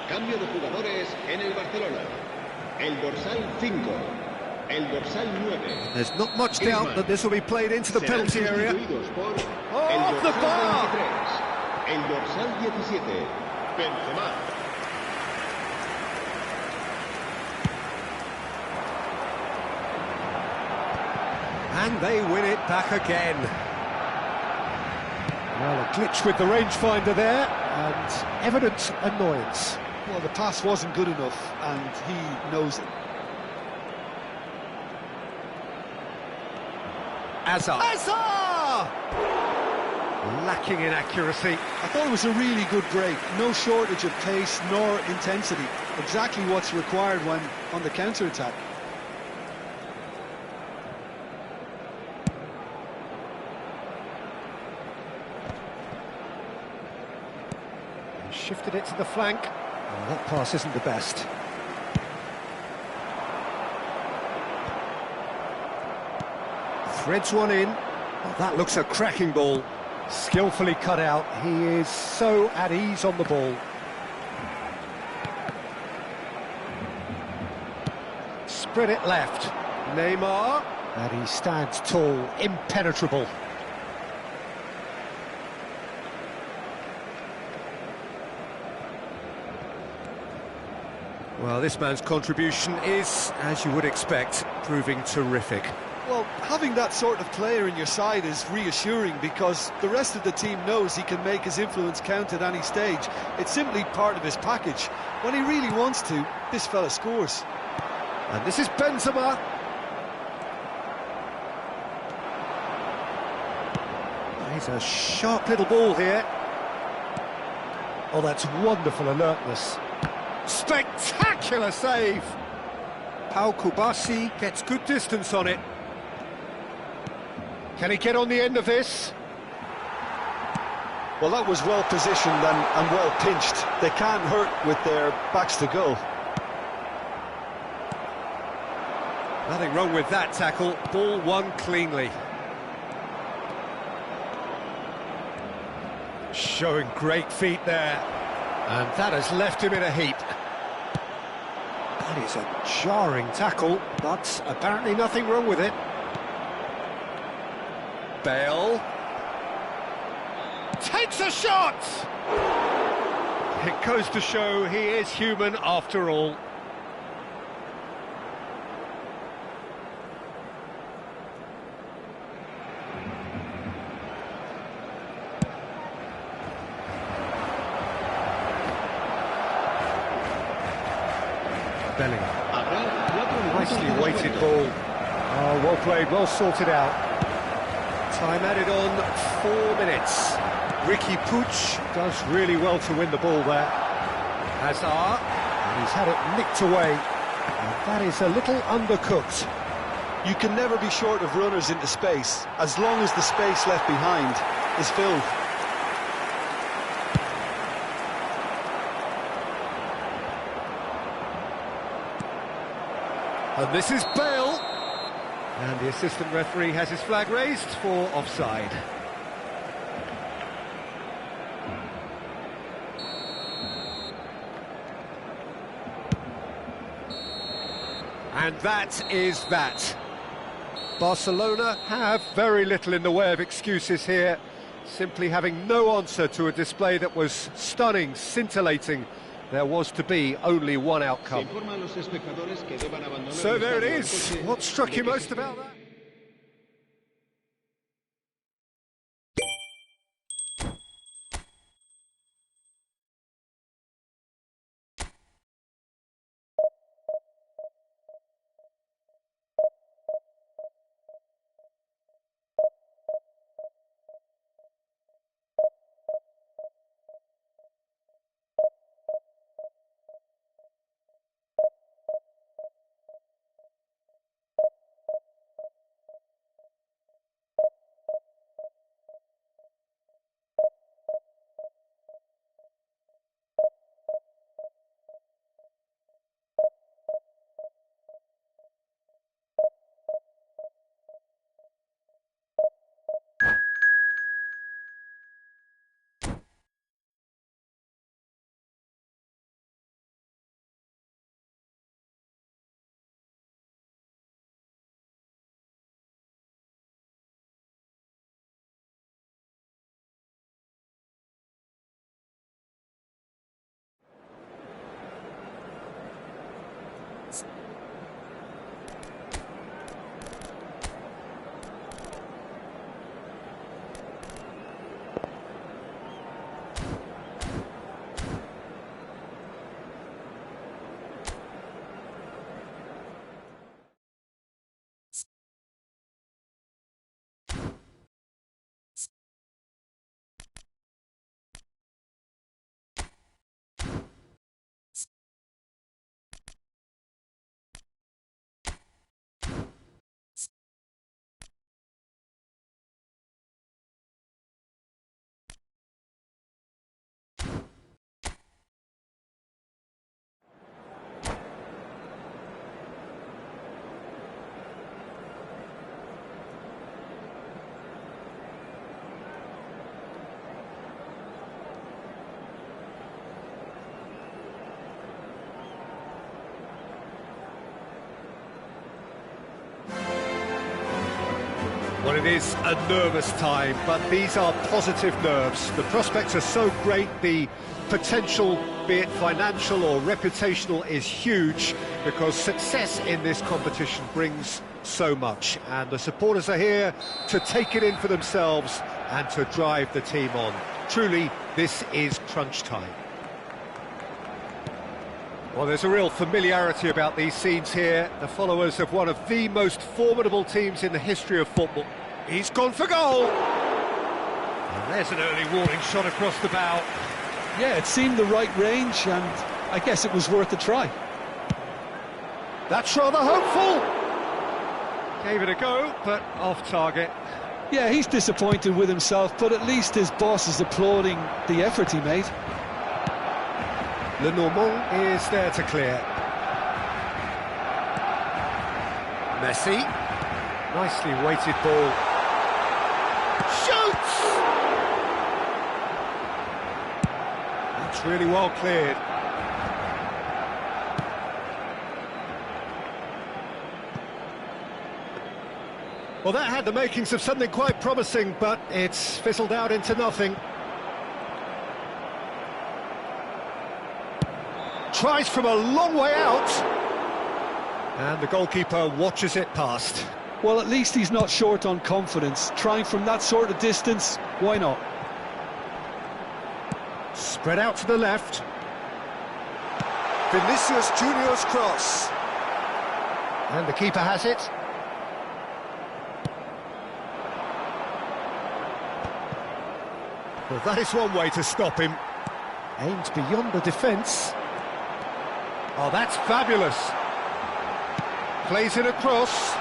Speaker 3: Cambio de jugadores en el Barcelona. El dorsal 5, el dorsal 9.
Speaker 1: There's not much doubt that this will be played into the
Speaker 3: Serán
Speaker 1: penalty area.
Speaker 3: Por
Speaker 1: Oh,
Speaker 3: el
Speaker 1: off the
Speaker 3: dorsal
Speaker 1: bar!
Speaker 3: 23, el dorsal 17, Benzema.
Speaker 1: And they win it back again. Well, a glitch with the rangefinder there, and evident annoyance.
Speaker 2: Well, the pass wasn't good enough, and he knows it.
Speaker 1: Hazard! Lacking in accuracy.
Speaker 2: I thought it was a really good break. No shortage of pace nor intensity. Exactly what's required when on the counter-attack.
Speaker 1: Shifted it to the flank. Oh, that pass isn't the best. Threads one in. Oh, that looks a cracking ball. Skillfully cut out. He is so at ease on the ball. Spread it left. Neymar. And he stands tall, impenetrable. Well, this man's contribution is, as you would expect, proving terrific.
Speaker 2: Well, having that sort of player in your side is reassuring because the rest of the team knows he can make his influence count at any stage. It's simply part of his package. When he really wants to, this fella scores.
Speaker 1: And this is Benzema. He's a sharp little ball here. Oh, that's wonderful alertness. Spectacular save! Pau Kubasi gets good distance on it. Can he get on the end of this?
Speaker 2: Well, that was well positioned and well pinched. They can't hurt with their backs to goal.
Speaker 1: Nothing wrong with that tackle. Ball won cleanly. Showing great feet there. And that has left him in a heap. That is a jarring tackle, but apparently nothing wrong with it. Bale takes a shot! It goes to show he is human after all. Nicely weighted ball. Oh, well played, well sorted out. Time added on 4 minutes. Ricky Puig does really well to win the ball there. Hazard, and he's had it nicked away. And that is a little undercooked.
Speaker 2: You can never be short of runners into space, as long as the space left behind is filled.
Speaker 1: And this is Bale. And the assistant referee has his flag raised for offside. And that is that. Barcelona have very little in the way of excuses here, simply having no answer to a display that was stunning, scintillating. There was to be only one outcome. So there it is. What struck you most about that? Well, it is a nervous time, but these are positive nerves. The prospects are so great, the potential, be it financial or reputational, is huge, because success in this competition brings so much. And the supporters are here to take it in for themselves and to drive the team on. Truly, this is crunch time. Well, there's a real familiarity about these scenes here. The followers of one of the most formidable teams in the history of football. He's gone for goal! And there's an early warning shot across the bow.
Speaker 2: Yeah, it seemed the right range, and I guess it was worth a try.
Speaker 1: That's rather hopeful! Gave it a go, but off target.
Speaker 2: Yeah, he's disappointed with himself, but at least his boss is applauding the effort he made.
Speaker 1: Lenormand is there to clear. Messi. Nicely weighted ball. Shoots! That's really well cleared. Well, that had the makings of something quite promising, but it's fizzled out into nothing. Tries from a long way out, and the goalkeeper watches it past.
Speaker 2: Well, at least he's not short on confidence. Trying from that sort of distance, why not?
Speaker 1: Spread out to the left.
Speaker 4: Vinicius Junior's cross.
Speaker 1: And the keeper has it. Well, that is one way to stop him. Aimed beyond the defence. Oh, that's fabulous. Plays it across.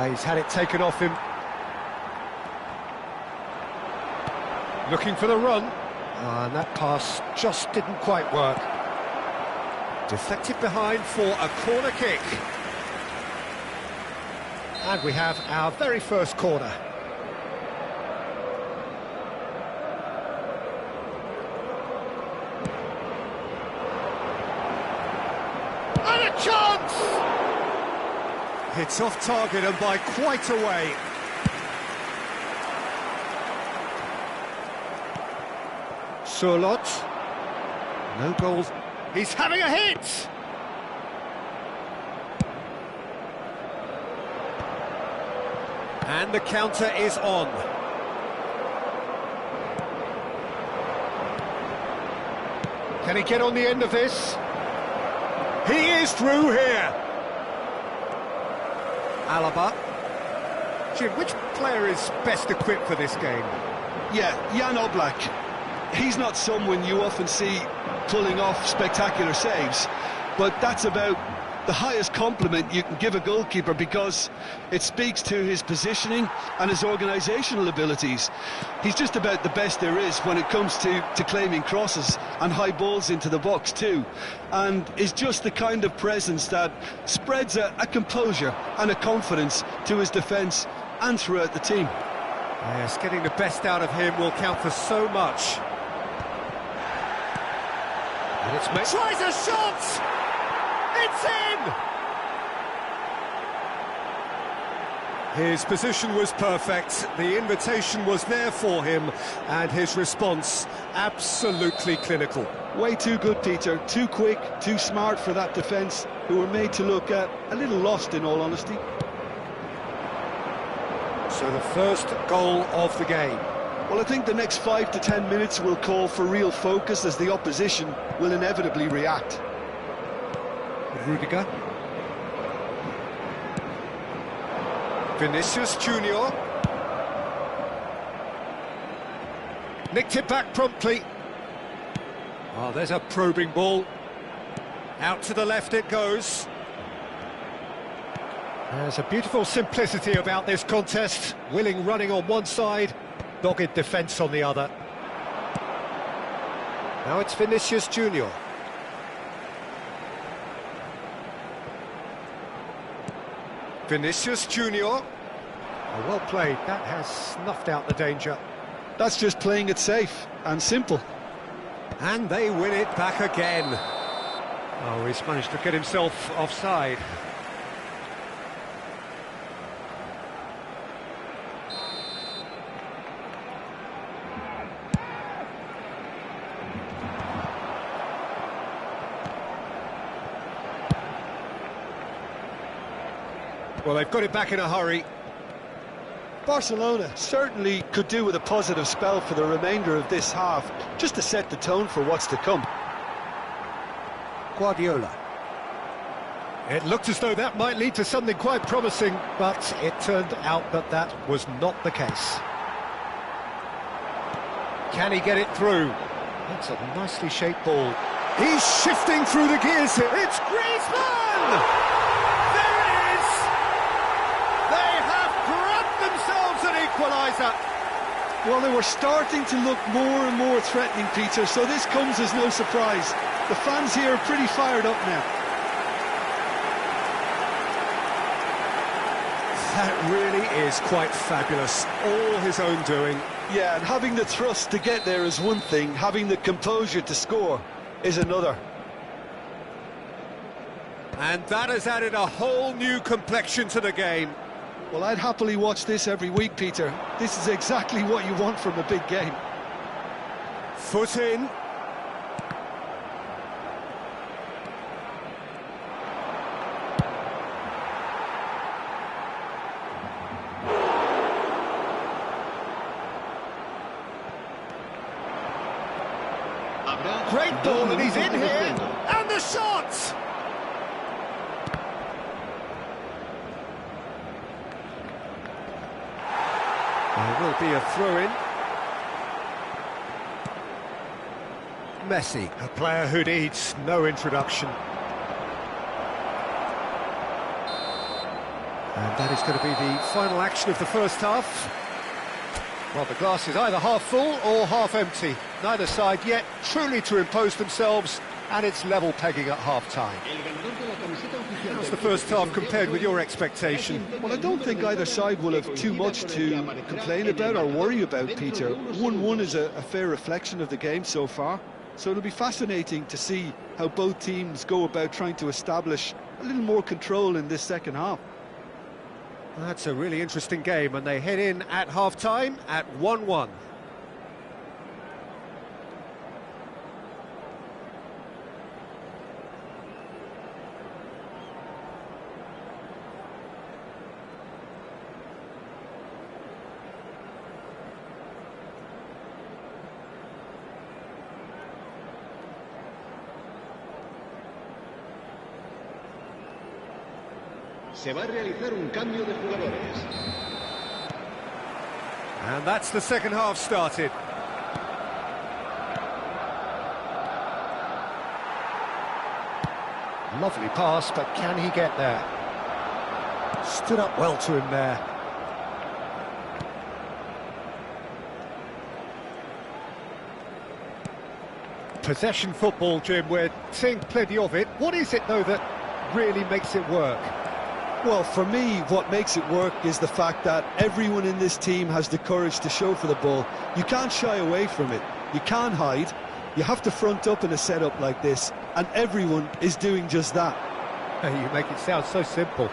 Speaker 1: He's had it taken off him. Looking for the run. And that pass just didn't quite work. Deflected behind for a corner kick. And we have our very first corner. And a chance! It's off target and by quite a way. Surlot. No goals. He's having a hit! And the counter is on. Can he get on the end of this? He is through here. Alaba. Jim, which player is best equipped for this game?
Speaker 2: Yeah, Jan Oblak. He's not someone you often see pulling off spectacular saves, but that's about the highest compliment you can give a goalkeeper, because it speaks to his positioning and his organisational abilities. He's just about the best there is when it comes to claiming crosses and high balls into the box too, and is just the kind of presence that spreads a composure and a confidence to his defence and throughout the team.
Speaker 1: Yes, getting the best out of him will count for so much. And it's tries a shot! It's in! His position was perfect, the invitation was there for him, and his response absolutely clinical.
Speaker 2: Way too good, Peter. Too quick, too smart for that defence, who were made to look a little lost, in all honesty.
Speaker 1: So the first goal of the game.
Speaker 2: Well, I think the next 5 to 10 minutes will call for real focus, as the opposition will inevitably react.
Speaker 1: Rudiger. Vinicius Junior. Nicked it back promptly. Oh, there's a probing ball. Out to the left it goes. There's a beautiful simplicity about this contest. Willing running on one side, dogged defence on the other. Now it's Vinicius Junior. Vinicius Junior. Oh, well played. That has snuffed out the danger.
Speaker 2: That's just playing it safe and simple.
Speaker 1: And they win it back again. Oh, he's managed to get himself offside. Well, they've got it back in a hurry.
Speaker 2: Barcelona certainly could do with a positive spell for the remainder of this half, just to set the tone for what's to come.
Speaker 1: Guardiola. It looked as though that might lead to something quite promising, but it turned out that that was not the case. Can he get it through? That's a nicely shaped ball. He's shifting through the gears here. It's Griezmann! Equaliser.
Speaker 2: Well, they were starting to look more and more threatening, Peter, so this comes as no surprise. The fans here are pretty fired up now.
Speaker 1: That really is quite fabulous. All his own doing.
Speaker 2: Yeah, and having the thrust to get there is one thing, having the composure to score is another.
Speaker 1: And that has added a whole new complexion to the game.
Speaker 2: Well, I'd happily watch this every week, Peter. This is exactly what you want from a big game.
Speaker 1: Foot in. Great ball, and he's in here. And the shot! There will be a throw-in. Messi, a player who needs no introduction. And that is going to be the final action of the first half. Well, the glass is either half full or half empty. Neither side yet truly to impose themselves, and it's level pegging at half-time. How's the first half compared with your expectation?
Speaker 2: Well, I don't think either side will have too much to complain about or worry about, Peter. 1-1 is a fair reflection of the game so far. So it'll be fascinating to see how both teams go about trying to establish a little more control in this second half.
Speaker 1: That's a really interesting game, and they head in at half-time at 1-1.
Speaker 3: Se va a realizar un cambio de jugadores.
Speaker 1: And that's the second half started. Lovely pass, but can he get there? Stood up well to him there. Possession football, Jim, we're seeing plenty of it. What is it, though, that really makes it work?
Speaker 2: Well, for me, what makes it work is the fact that everyone in this team has the courage to show for the ball. You can't shy away from it. You can't hide. You have to front up in a setup like this, and everyone is doing just that.
Speaker 1: You make it sound so simple.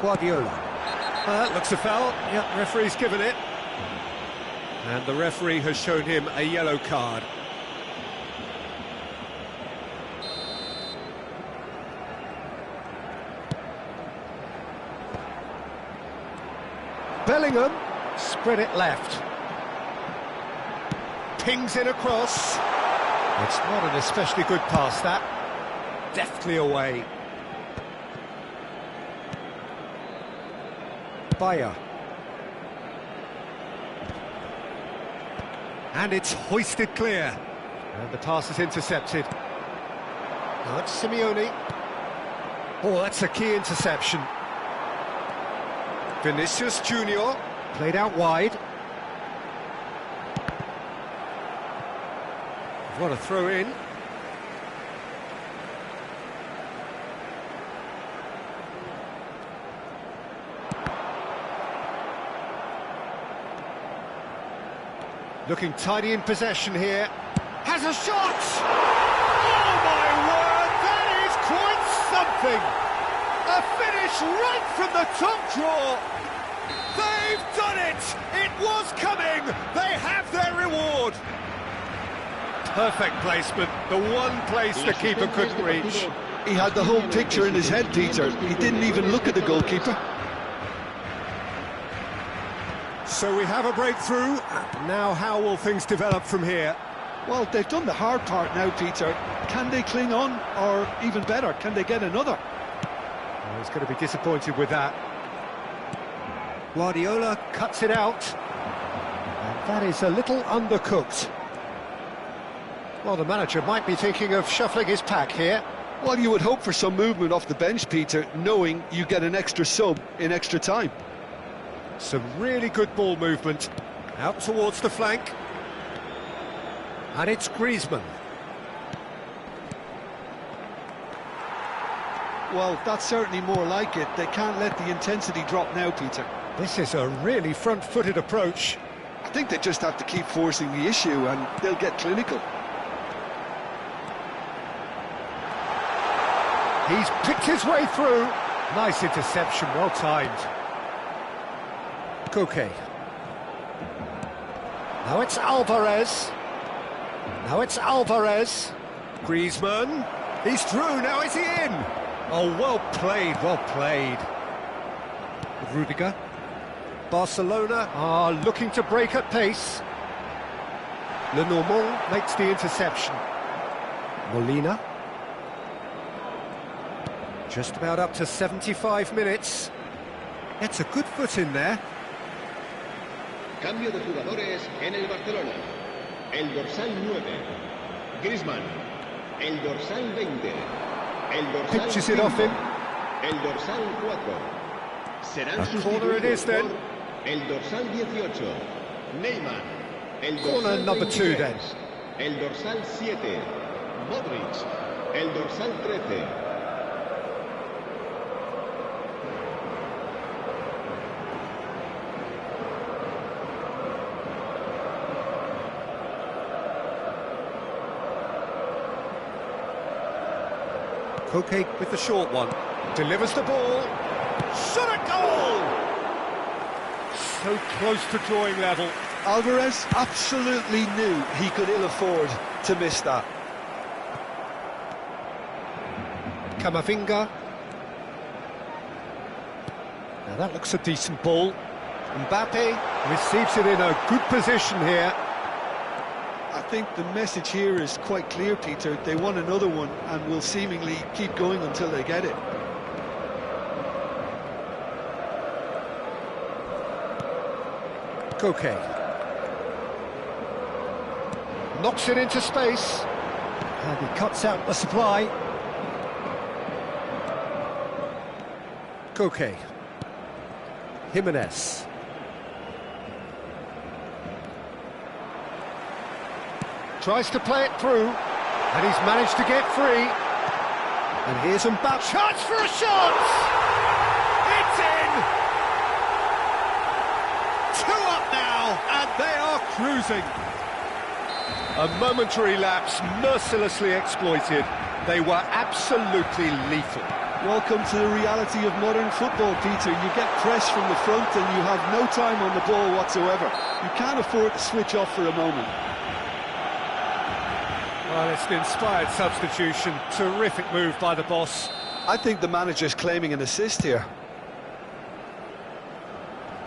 Speaker 1: Guardiola. That looks a foul. Yeah, referee's given it. And the referee has shown him a yellow card. Bellingham, spread it left. Pings in across. It's not an especially good pass, that. Deftly away. Bayer. And it's hoisted clear. And the pass is intercepted. Now it's Simeone. Oh, that's a key interception. Vinicius Junior, played out wide. What a throw in. Looking tidy in possession here. Has a shot! Oh my word, that is quite something! A finish right from the top draw! They've done it! It was coming! They have their reward! Perfect placement, the one place the keeper couldn't reach.
Speaker 2: He had the whole picture in his head, Peter. He didn't even look at the goalkeeper.
Speaker 1: So we have a breakthrough. Now how will things develop from here?
Speaker 2: Well, they've done the hard part now, Peter. Can they cling on, or even better, can they get another?
Speaker 1: Well, he's going to be disappointed with that. Guardiola cuts it out. And that is a little undercooked. Well, the manager might be thinking of shuffling his pack here.
Speaker 2: Well, you would hope for some movement off the bench, Peter, knowing you get an extra sub in extra time.
Speaker 1: Some really good ball movement. Out towards the flank. And it's Griezmann.
Speaker 2: Well, that's certainly more like it. They can't let the intensity drop now, Peter.
Speaker 1: This is a really front-footed approach.
Speaker 2: I think they just have to keep forcing the issue and they'll get clinical.
Speaker 1: He's picked his way through. Nice interception, well timed. Koke. Now it's Alvarez. Now it's Alvarez. Griezmann. He's through, now is he in? Oh, well played, well played. Rudiger. Barcelona are looking to break at pace. Lenormand makes the interception. Molina. Just about up to 75 minutes. It's a good foot in there.
Speaker 3: Cambio de jugadores en el Barcelona. El dorsal 9, Griezmann. El dorsal 20. El dorsal
Speaker 1: Pitches it off him.
Speaker 3: el dorsal 4. Serán
Speaker 1: A corner it is then.
Speaker 3: por el dorsal 18, Neymar. El
Speaker 1: Corner
Speaker 3: dorsal
Speaker 1: number 2 then.
Speaker 3: 23, el dorsal 7, Modric. El dorsal 13.
Speaker 1: Koke with the short one. Delivers the ball. Shot at goal! So close to drawing level.
Speaker 2: Alvarez absolutely knew he could ill afford to miss that.
Speaker 1: Camavinga. Now that looks a decent ball. Mbappe receives it in a good position here.
Speaker 2: I think the message here is quite clear, Peter. They want another one and will seemingly keep going until they get it.
Speaker 1: Koke. Knocks it into space. And he cuts out the supply. Koke. Jimenez. Tries to play it through, and he's managed to get free. And here's Mbappe. Chance for a shot! It's in! 2 up now, and they are cruising. A momentary lapse, mercilessly exploited. They were absolutely lethal.
Speaker 2: Welcome to the reality of modern football, Peter. You get press from the front and you have no time on the ball whatsoever. You can't afford to switch off for a moment.
Speaker 1: Well, it's an inspired substitution. Terrific move by the boss.
Speaker 2: I think the manager's claiming an assist here.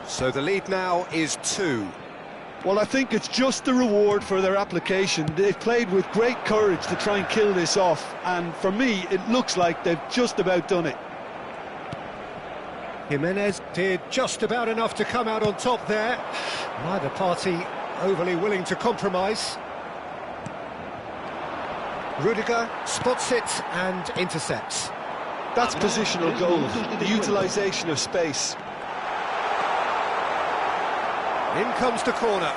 Speaker 1: So the lead now is 2.
Speaker 2: Well, I think it's just the reward for their application. They've played with great courage to try and kill this off, and for me, it looks like they've just about done it.
Speaker 1: Jimenez did just about enough to come out on top there. Neither party overly willing to compromise. Rudiger spots it and intercepts.
Speaker 2: That's positional goal, the utilisation of space.
Speaker 1: In comes the corner.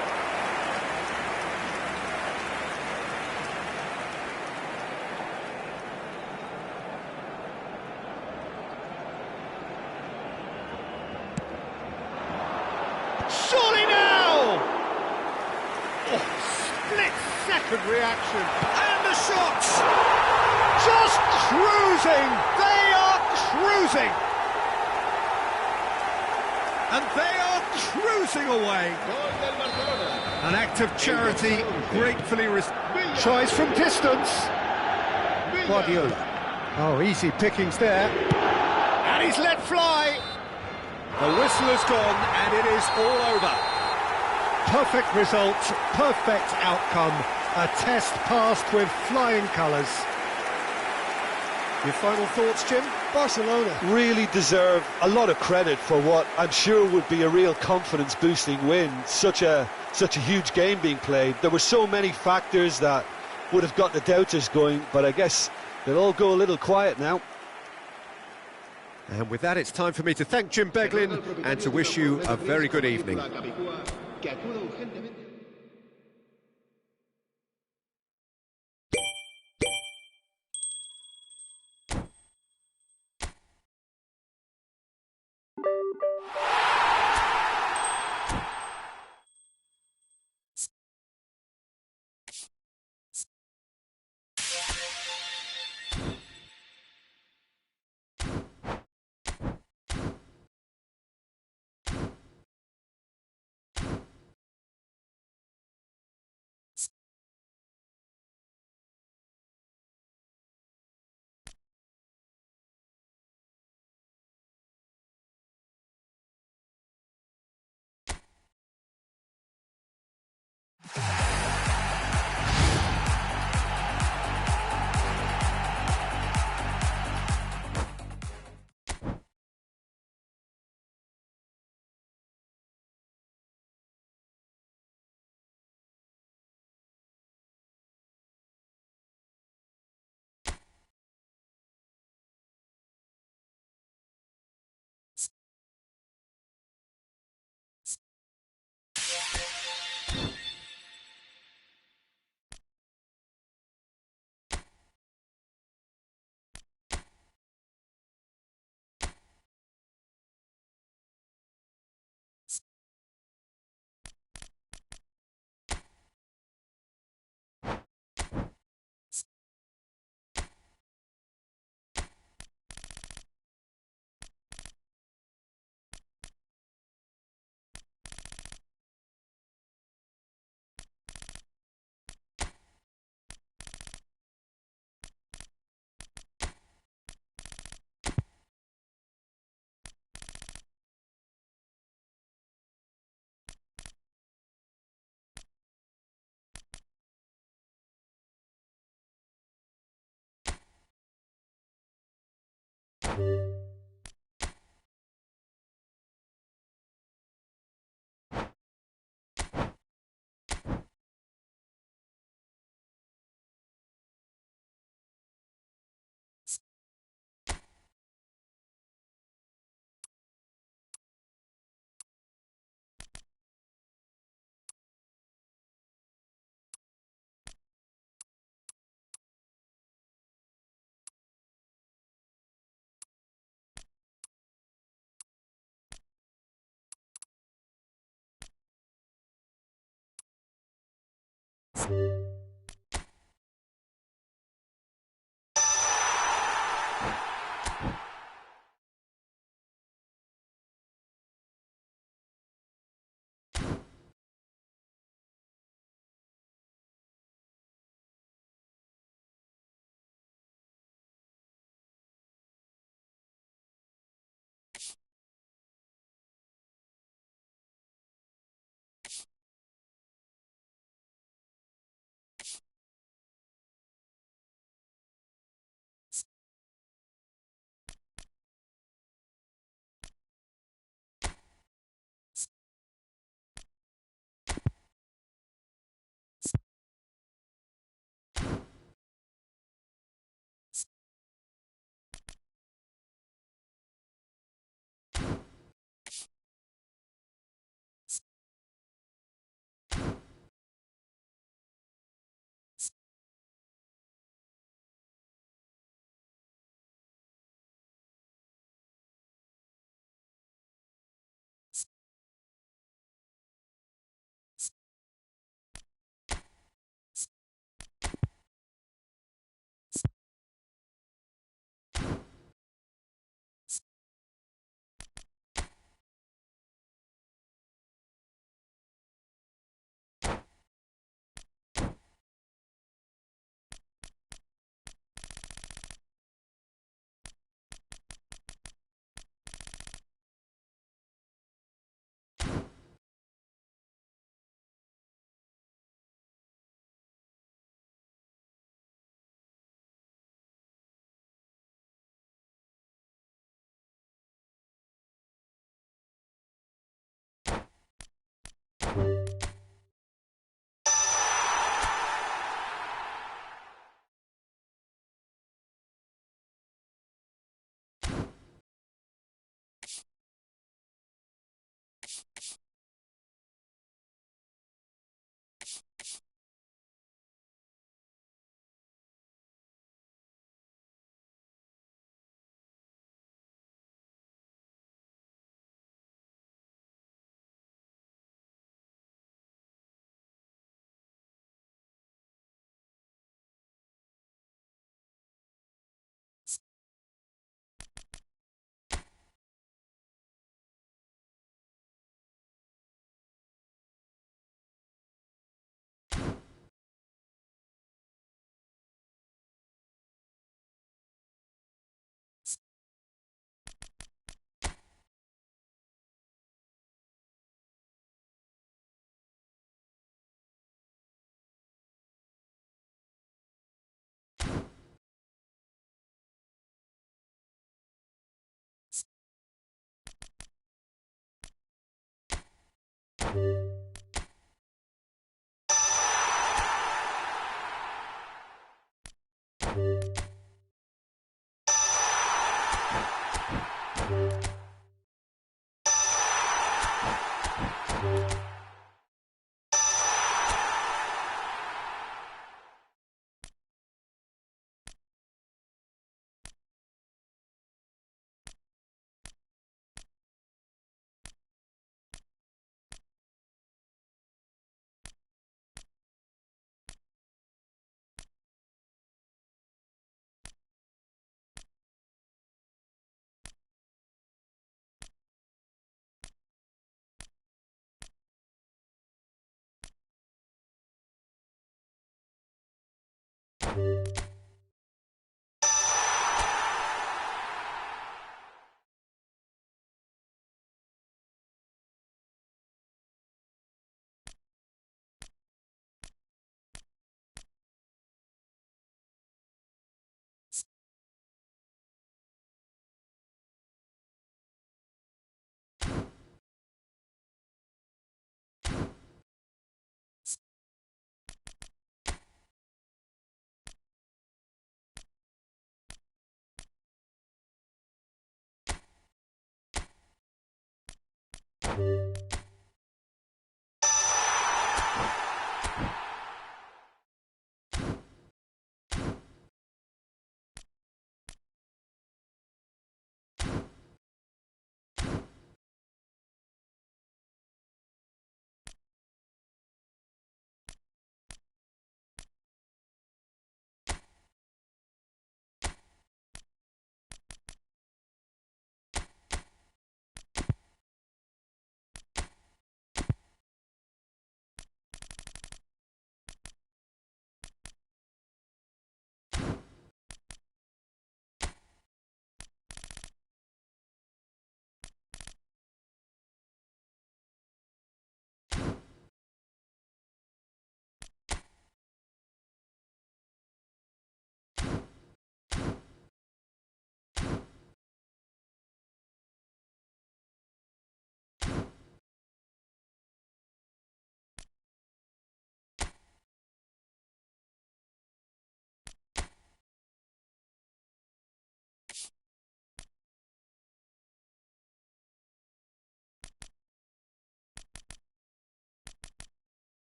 Speaker 1: Surely now! Oh, split-second reaction. And the shots! Just cruising! They are cruising! And they are cruising away. An act of charity, gratefully tries from distance. Guardiola. Oh, easy pickings there. And he's let fly. The whistle has gone, and it is all over. Perfect result, perfect outcome. A test passed with flying colours. Your final thoughts, Jim?
Speaker 2: Barcelona really deserve a lot of credit for what I'm sure would be a real confidence-boosting win. Such a huge game being played. There were so many factors that would have got the doubters going, but I guess they'll all go a little quiet now.
Speaker 1: And with that, it's time for me to thank Jim Beglin and to wish you a very good evening.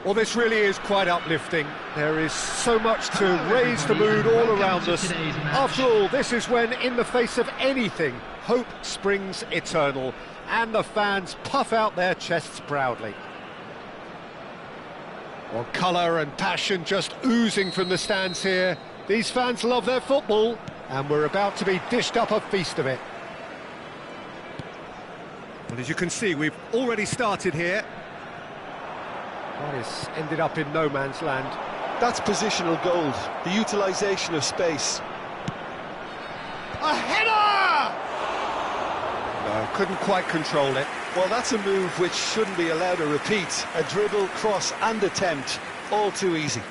Speaker 1: Well, this really is quite uplifting. There is so much to raise the mood all around us. After all, this is when, in the face of anything, hope springs eternal, and the fans puff out their chests proudly. Well, colour and passion just oozing from the stands here. These fans love their football, and we're about to be dished up a feast of it. Well, as you can see, we've already started here. That has ended up in no man's land.
Speaker 2: That's positional gold, the utilisation of space.
Speaker 1: A header! No, couldn't quite control it.
Speaker 2: Well, that's a move which shouldn't be allowed to repeat. A dribble, cross and attempt, all too easy.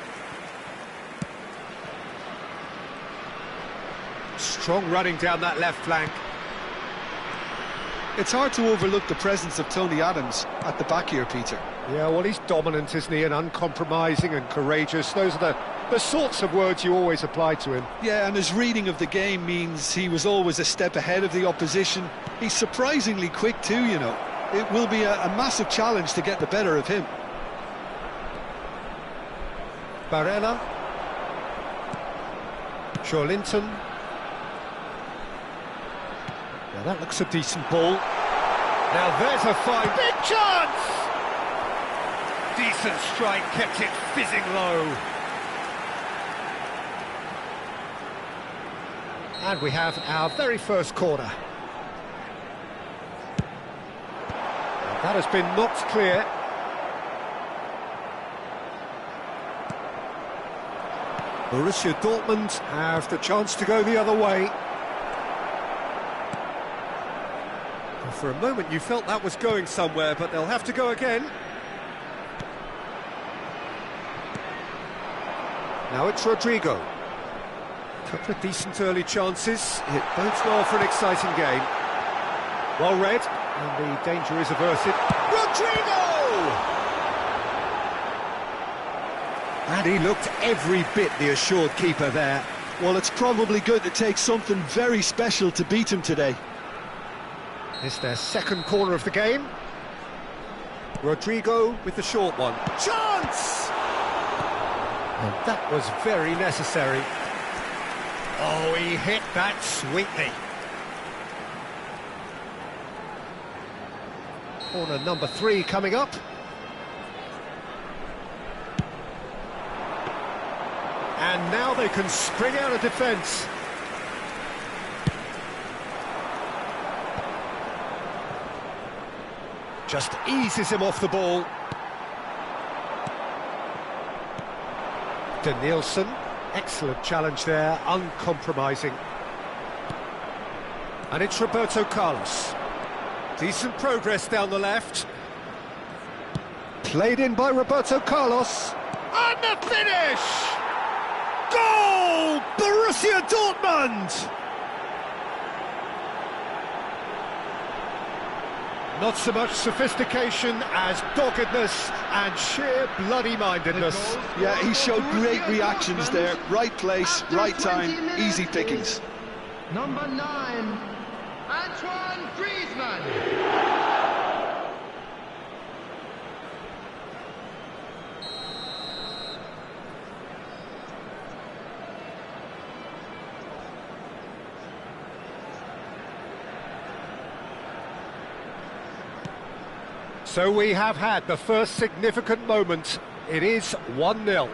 Speaker 1: Strong running down that left flank.
Speaker 2: It's hard to overlook the presence of Tony Adams at the back here, Peter.
Speaker 1: Yeah, well, he's dominant, isn't he, and uncompromising and courageous. Those are the sorts of words you always apply to him.
Speaker 2: Yeah, and his reading of the game means he was always a step ahead of the opposition. He's surprisingly quick too, you know. It will be a massive challenge to get the better of him.
Speaker 1: Barella. Shawlinton. Now that looks a decent ball. Now there's a fine... Big chance! Decent strike, kept it fizzing low. And we have our very first corner. That has been knocked clear. Borussia Dortmund have the chance to go the other way. For a moment you felt that was going somewhere, but they'll have to go again. Now it's Rodrigo. Couple of decent early chances. It bodes well for an exciting game. Well read, and the danger is averted. Rodrigo! And he looked every bit the assured keeper there.
Speaker 2: Well, it's probably going to take something very special to beat him today.
Speaker 1: It's their second corner of the game. Rodrigo with the short one. Chance! And that was very necessary. Oh, he hit that sweetly. Corner number 3 coming up. And now they can spring out of defence. Just eases him off the ball. Danielson, excellent challenge there, uncompromising. And it's Roberto Carlos. Decent progress down the left. Played in by Roberto Carlos. And the finish! Goal! Borussia Dortmund! Not so much sophistication as doggedness and sheer bloody-mindedness.
Speaker 2: Yeah, he showed great reactions there. Right place, right time, easy pickings.
Speaker 5: Number 9, Antoine Griezmann.
Speaker 1: So we have had the first significant moment. It is 1-0.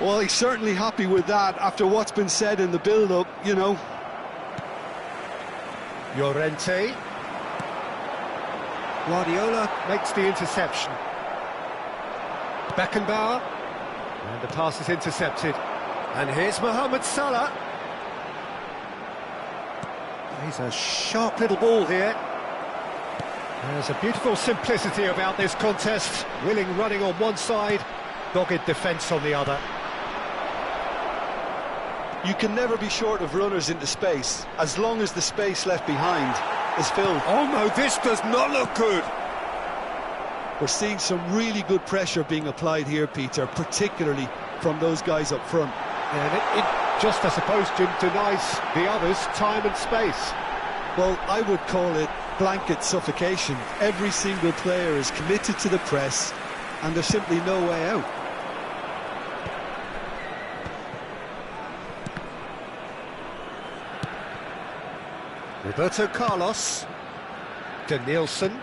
Speaker 2: Well, he's certainly happy with that after what's been said in the build-up, you know.
Speaker 1: Llorente. Guardiola makes the interception. Beckenbauer. And the pass is intercepted. And here's Mohamed Salah. He's a sharp little ball here. There's a beautiful simplicity about this contest. Willing running on one side, dogged defence on the other.
Speaker 2: You can never be short of runners into space, as long as the space left behind is filled.
Speaker 1: Oh no, this does not look good.
Speaker 2: We're seeing some really good pressure being applied here, Peter, particularly from those guys up front.
Speaker 1: And it just, I suppose, Jim, denies the others time and space.
Speaker 2: Well, I would call it blanket suffocation. Every single player is committed to the press, and there's simply no way out.
Speaker 1: Roberto Carlos. Danielson.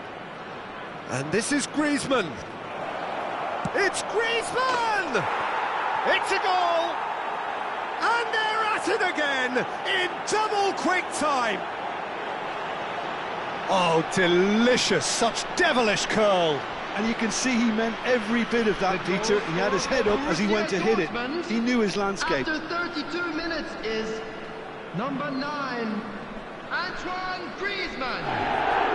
Speaker 1: And this is Griezmann. It's Griezmann! It's a goal! And they're at it again in double quick time. Oh, delicious, such devilish curl.
Speaker 2: And you can see he meant every bit of that, Peter. He had his head up as he went to hit it. He knew his landscape.
Speaker 5: After 32 minutes is number 9, Antoine Griezmann.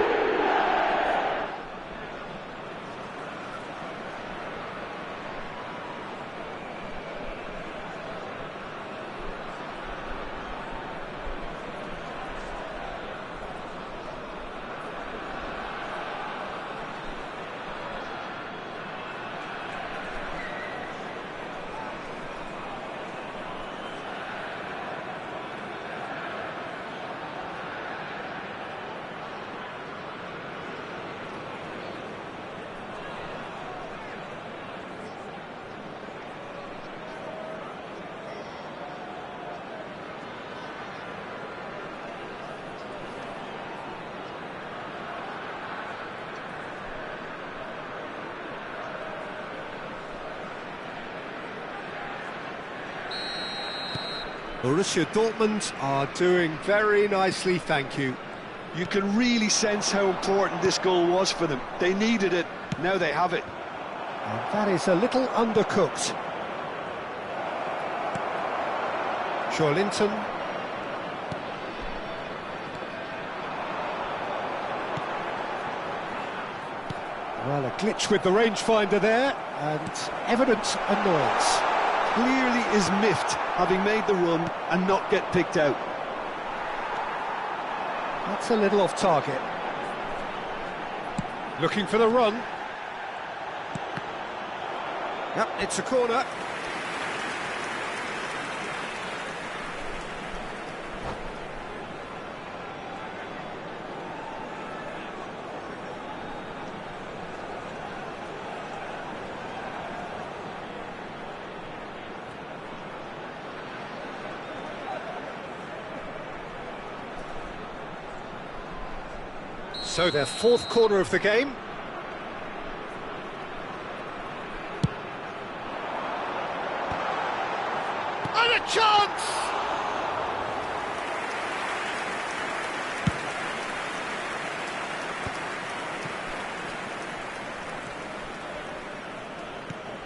Speaker 1: Borussia Dortmund are doing very nicely, thank you.
Speaker 2: You can really sense how important this goal was for them. They needed it, now they have it.
Speaker 1: And that is a little undercooked. Linton. Well, a glitch with the rangefinder there, and evident annoyance.
Speaker 2: Clearly is miffed, having made the run and not get picked out.
Speaker 1: That's a little off target. Looking for the run. Yep, it's a corner. So their fourth corner of the game. And a chance!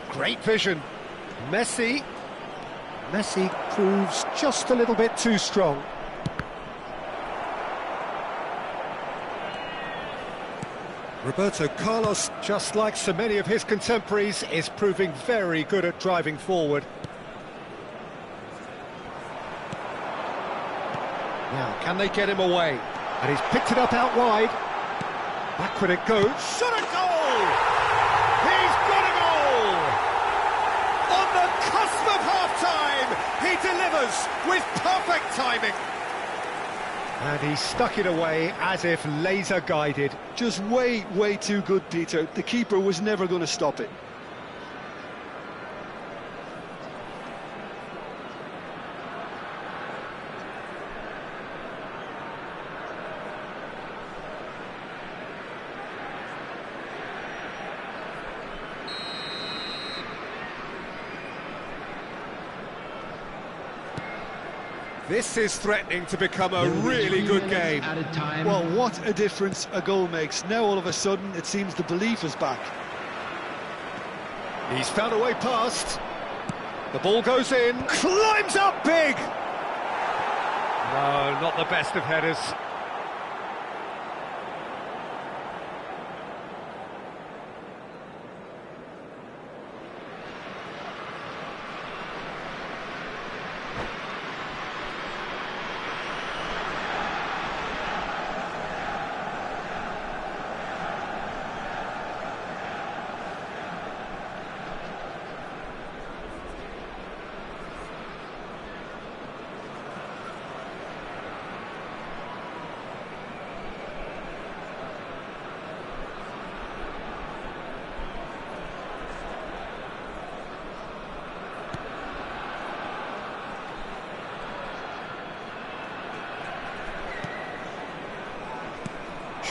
Speaker 1: Great vision. Messi proves just a little bit too strong. Roberto Carlos, just like so many of his contemporaries, is proving very good at driving forward. Now, can they get him away? And he's picked it up out wide. Backward it goes. Shot a goal! He's got a goal! On the cusp of half-time, he delivers with perfect timing. And he stuck it away as if laser-guided.
Speaker 2: Just way, way too good, Peter. The keeper was never going to stop it.
Speaker 1: This is threatening to become a really good game.
Speaker 2: Well, what a difference a goal makes. Now all of a sudden it seems the belief is back.
Speaker 1: He's found a way past. The ball goes in, climbs up big! No, not the best of headers.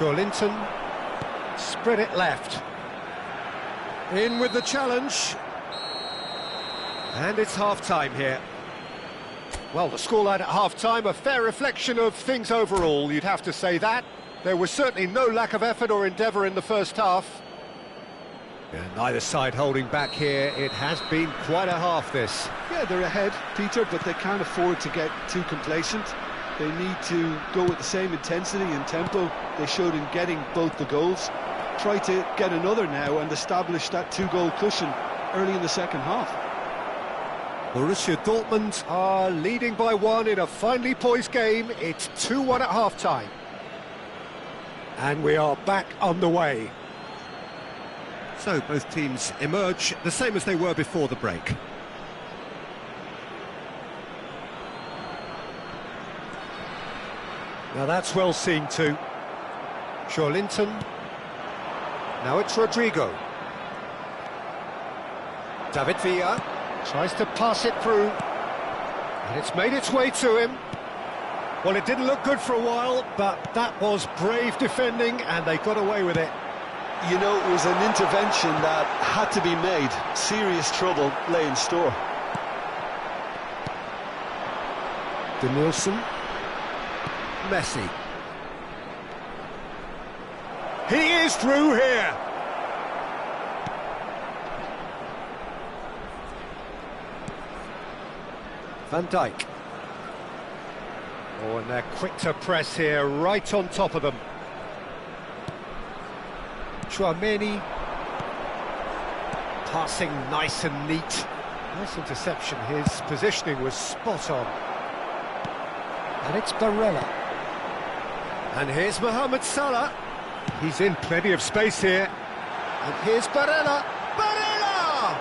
Speaker 1: Linton, spread it left. In with the challenge. And it's half-time here. Well, the scoreline at half-time, a fair reflection of things overall, you'd have to say that. There was certainly no lack of effort or endeavour in the first half. And neither side holding back here. It has been quite a half, this.
Speaker 2: Yeah, they're ahead, Peter, but they can't afford to get too complacent. They need to go with the same intensity and tempo they showed in getting both the goals. Try to get another now and establish that two-goal cushion early in the second half.
Speaker 1: Borussia Dortmund are leading by one in a finely poised game. It's 2-1 at half-time. And we are back on the way. So both teams emerge the same as they were before the break. Now that's well seen too. Linton. Now it's Rodrigo. David Villa tries to pass it through. And it's made its way to him. Well, it didn't look good for a while, but that was brave defending and they got away with it.
Speaker 2: You know, it was an intervention that had to be made. Serious trouble lay in store.
Speaker 1: Danielson. Messi. He is through here. Van Dijk. Oh, and they're quick to press here, right on top of them. Chouameni. Passing nice and neat. Nice interception, his positioning was spot on. And it's Barella. And here's Mohamed Salah. He's in plenty of space here. And here's Barella. Barella!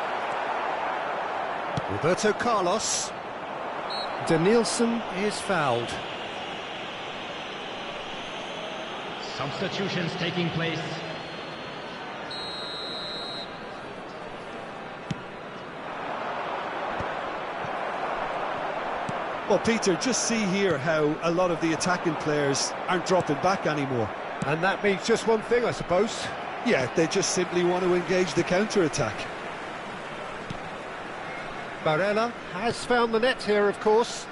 Speaker 1: Roberto Carlos. Danielson is fouled.
Speaker 3: Substitutions taking place.
Speaker 2: Well, Peter, just see here how a lot of the attacking players aren't dropping back anymore.
Speaker 1: And that means just one thing, I suppose.
Speaker 2: Yeah, they just simply want to engage the counter-attack.
Speaker 1: Barella has found the net here, of course.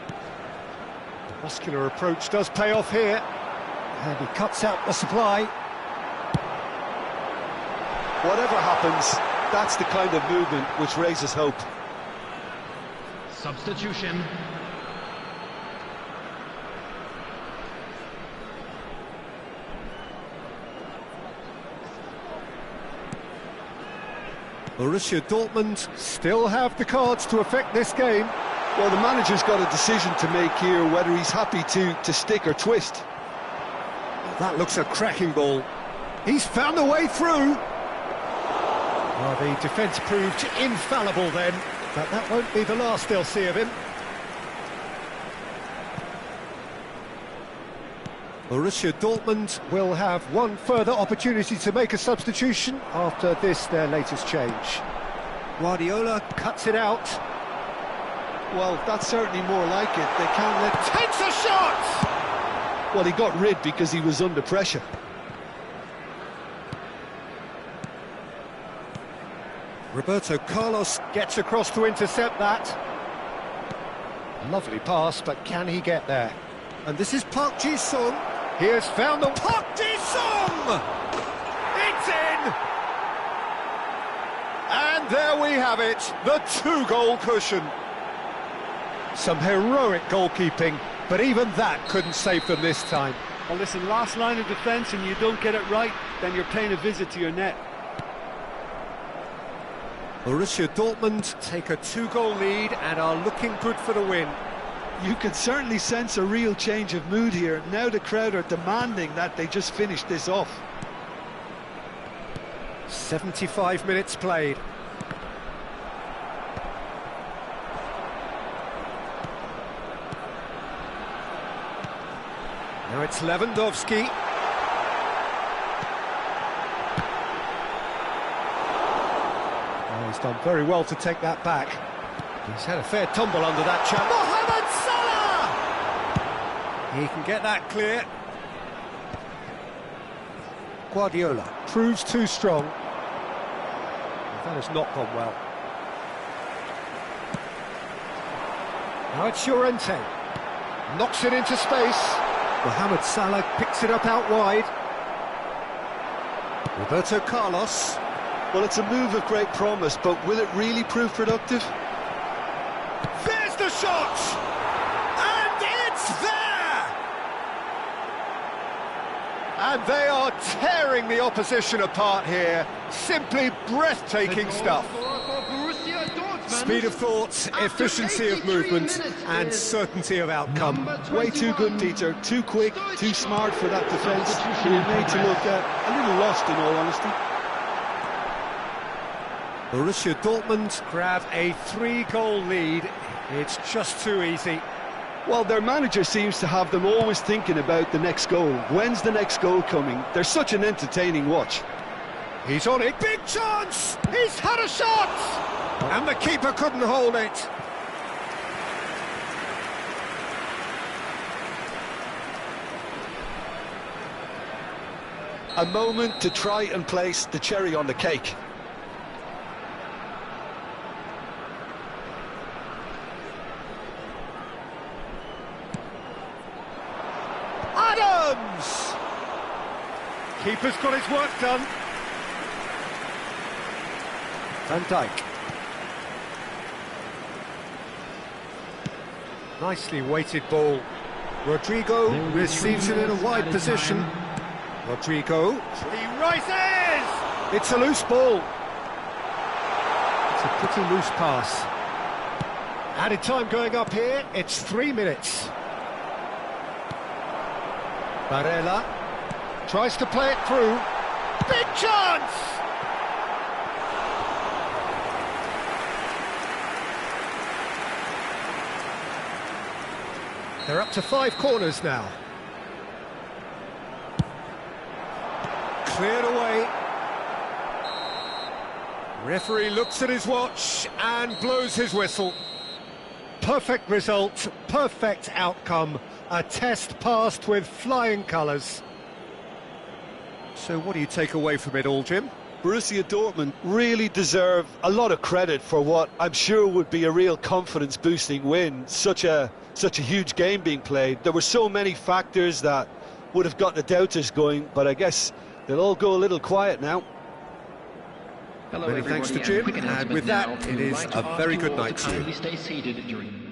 Speaker 1: The muscular approach does pay off here. And he cuts out the supply.
Speaker 2: Whatever happens, that's the kind of movement which raises hope.
Speaker 3: Substitution.
Speaker 1: Borussia Dortmund still have the cards to affect this game.
Speaker 2: Well, the manager's got a decision to make here, whether he's happy to stick or twist.
Speaker 1: That looks a cracking ball. He's found a way through. Well, the defence proved infallible then, but that won't be the last they'll see of him. Borussia Dortmund will have one further opportunity to make a substitution after this, their latest change. Guardiola cuts it out.
Speaker 2: Well, that's certainly more like it. They can't let...
Speaker 1: Takes a shot!
Speaker 2: Well, he got rid because he was under pressure.
Speaker 1: Roberto Carlos gets across to intercept that. Lovely pass, but can he get there? And this is Park Ji-sung. He has found the... Park Ji-sung! It's in! And there we have it, the two-goal cushion. Some heroic goalkeeping, but even that couldn't save them this time.
Speaker 2: Well, listen, last line of defence and you don't get it right, then you're paying a visit to your net.
Speaker 1: Borussia Dortmund take a two-goal lead and are looking good for the win.
Speaker 2: You can certainly sense a real change of mood here. Now the crowd are demanding that they just finish this off.
Speaker 1: 75 minutes played. Now it's Lewandowski. Oh, he's done very well to take that back. He's had a fair tumble under that chap. Mohamed Salah! He can get that clear. Guardiola proves too strong. That has not gone well. Now it's Llorente. Knocks it into space. Mohamed Salah picks it up out wide. Roberto Carlos.
Speaker 2: Well, it's a move of great promise, but will it really prove productive?
Speaker 1: There's the shot! And it's there! And they are tearing the opposition apart here. Simply breathtaking stuff.
Speaker 4: Speed of thought, efficiency of movement, and certainty of outcome.
Speaker 2: Way too good, Peter. Too quick, too smart for that defence. He made to look a little lost, in all honesty.
Speaker 1: Borussia Dortmund grab a 3-goal lead. It's just too easy.
Speaker 2: Well, their manager seems to have them always thinking about the next goal. When's the next goal coming? They're such an entertaining watch.
Speaker 1: He's on it. Big chance! He's had a shot! And the keeper couldn't hold it.
Speaker 2: A moment to try and place the cherry on the cake.
Speaker 1: Adams! Keeper's got his work done. Van Dijk. Nicely weighted ball. Rodrigo receives it in a wide position. Rodrigo. He rises! It's a loose ball. It's a pretty loose pass. Added time going up here. It's 3 minutes. Barella tries to play it through. Big chance! They're up to 5 corners now. Cleared away. Referee looks at his watch and blows his whistle. Perfect result, perfect outcome. A test passed with flying colours. So what do you take away from it all, Jim?
Speaker 2: Borussia Dortmund really deserve a lot of credit for what I'm sure would be a real confidence-boosting win. Such a huge game being played. There were so many factors that would have got the doubters going, but I guess they'll all go a little quiet now.
Speaker 1: Many thanks to Jim, and with that, it is a very good night to you.
Speaker 3: Stay seated during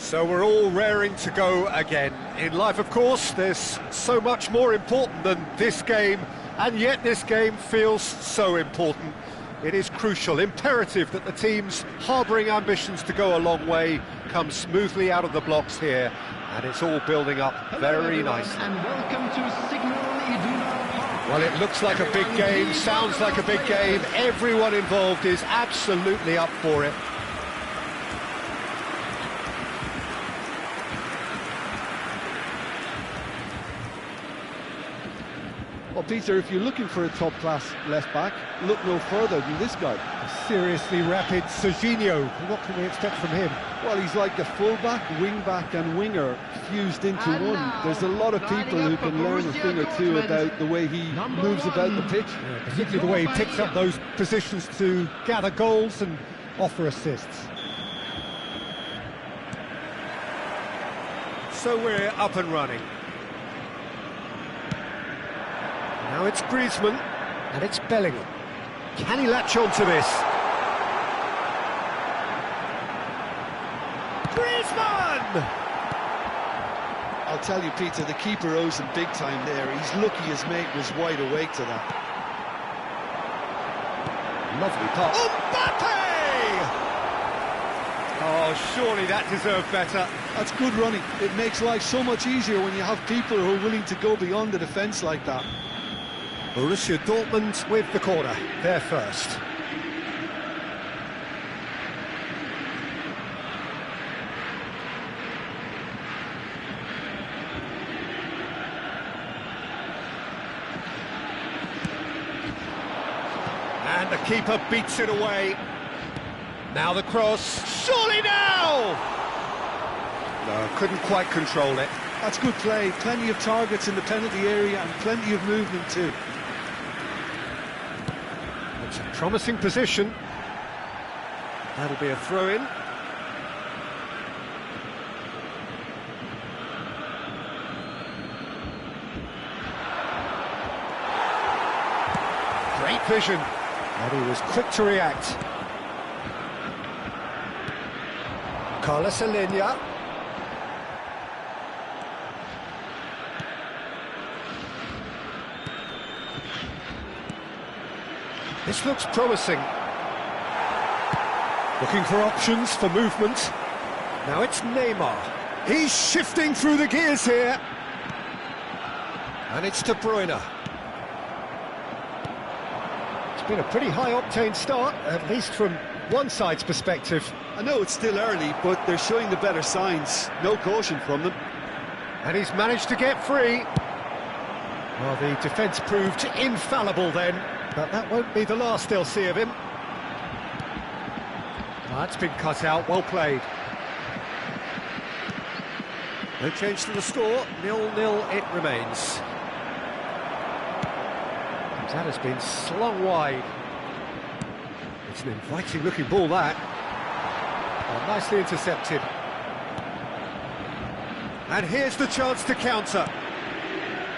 Speaker 4: So we're all raring to go again. In life, of course, there's so much more important than this game, and yet this game feels so important. It is crucial, imperative that the teams harbouring ambitions to go a long way come smoothly out of the blocks here, and it's all building up very nicely.
Speaker 3: And welcome to Signal Iduna Park.
Speaker 4: Well, it looks like a big game, sounds like a big game. Everyone involved is absolutely up for it.
Speaker 2: Well, Peter, if you're looking for a top-class left-back, look no further than this guy.
Speaker 1: A seriously rapid Serginho. What can we expect from him?
Speaker 2: Well, he's like a full-back, wing-back and winger fused into
Speaker 5: And
Speaker 2: one.
Speaker 5: now,
Speaker 2: There's a lot of people who can learn a thing or two about the way he moves about the pitch.
Speaker 1: Yeah, particularly the way he picks up those positions to gather goals and offer assists.
Speaker 4: So we're up and running.
Speaker 1: Now it's Griezmann, and it's Bellingham. Can he latch on to this? Griezmann!
Speaker 2: I'll tell you, Peter, the keeper owes him big time there. He's lucky his mate was wide awake to that.
Speaker 1: Lovely pass.
Speaker 4: Mbappe! Oh, surely that deserved better.
Speaker 2: That's good running. It makes life so much easier when you have people who are willing to go beyond the defence like that.
Speaker 1: Borussia Dortmund with the corner, they're first.
Speaker 4: And the keeper beats it away. Now the cross. Surely now! No, couldn't quite control it.
Speaker 2: That's good play. Plenty of targets in the penalty area and plenty of movement too.
Speaker 1: It's a promising position. That'll be a throw-in. Great vision. And he was quick to react. Carlos Alenia. This looks promising. Looking for options for movement. Now it's Neymar. He's shifting through the gears here. And it's De Bruyne. It's been a pretty high-octane start, at least from one side's perspective.
Speaker 2: I know it's still early, but they're showing the better signs. No caution from them.
Speaker 1: And he's managed to get free. Well, the defence proved infallible then, but that won't be the last they'll see of him. That's been cut out, well played. No change to the score, 0-0 it remains. That has been slung wide. It's an inviting looking ball, that. Oh, nicely intercepted. And here's the chance to counter.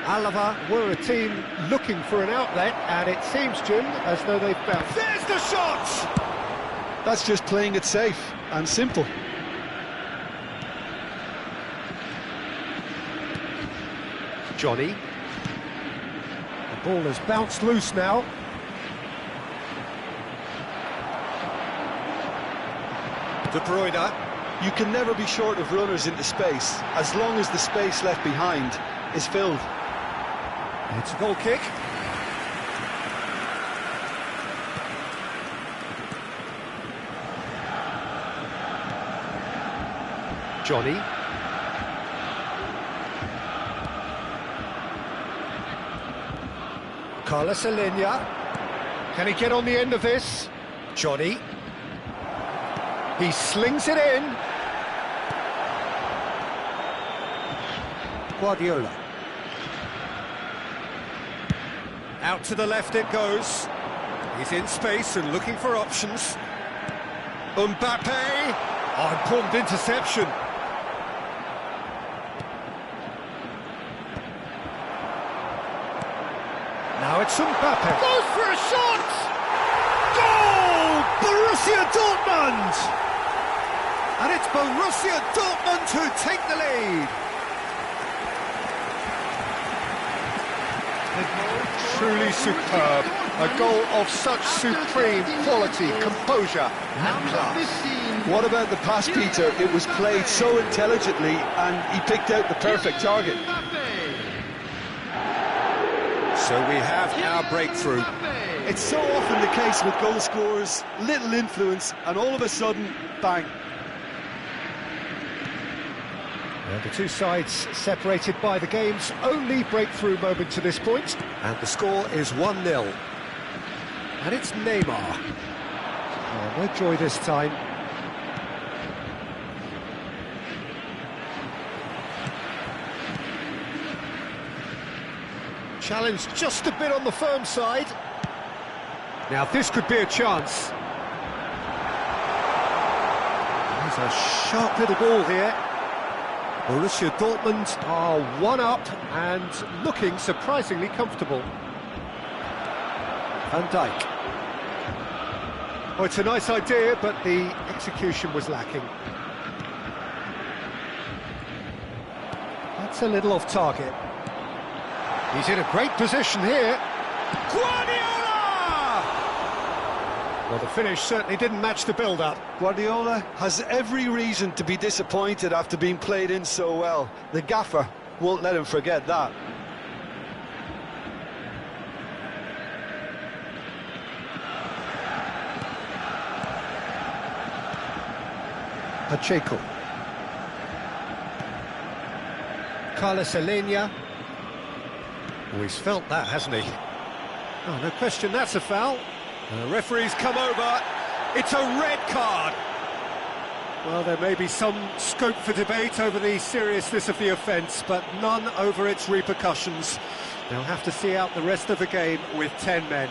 Speaker 1: Alava were a team looking for an outlet, and it seems, Jim, as though they've bounced.
Speaker 4: There's the shot!
Speaker 2: That's just playing it safe and simple.
Speaker 1: Johnny. The ball has bounced loose now.
Speaker 4: De Bruyne.
Speaker 2: You can never be short of runners into space, as long as the space left behind is filled.
Speaker 1: It's a goal kick. Johnny. Carlos Alenia. Can he get on the end of this? Johnny. He slings it in. Guardiola.
Speaker 4: Out to the left it goes. He's in space and looking for options. Mbappe!
Speaker 1: Oh, important interception. Now it's Mbappe.
Speaker 4: Goes for a shot!
Speaker 1: Goal! Borussia Dortmund! And it's Borussia Dortmund who take the lead.
Speaker 4: Truly superb. A goal of such supreme quality, composure and class.
Speaker 2: What about the pass, Peter? It was played so intelligently and he picked out the perfect target.
Speaker 1: So we have our breakthrough.
Speaker 2: It's so often the case with goal scorers, little influence and all of a sudden, bang.
Speaker 4: And the two sides separated by the game's only breakthrough moment to this point.
Speaker 1: And the score is 1-0. And it's Neymar.
Speaker 4: Oh, no joy this time. Challenge just a bit on the firm side. Now this could be a chance. There's a sharp little ball here.
Speaker 1: Borussia Dortmund
Speaker 4: Are one up and looking surprisingly comfortable.
Speaker 1: Van Dijk.
Speaker 4: Oh, it's a nice idea, but the execution was lacking. That's a little off target. He's in a great position here.
Speaker 1: Guardiola!
Speaker 4: Well, the finish certainly didn't match the build-up.
Speaker 2: Guardiola has every reason to be disappointed after being played in so well. The gaffer won't let him forget that.
Speaker 4: Pacheco. Carlos Alenia. Oh, he's felt that, hasn't he? Oh, no question, that's a foul.
Speaker 1: And the referee's come over. It's a red card.
Speaker 4: Well, there may be some scope for debate over the seriousness of the offence, but none over its repercussions. They'll have to see out the rest of the game with 10 men.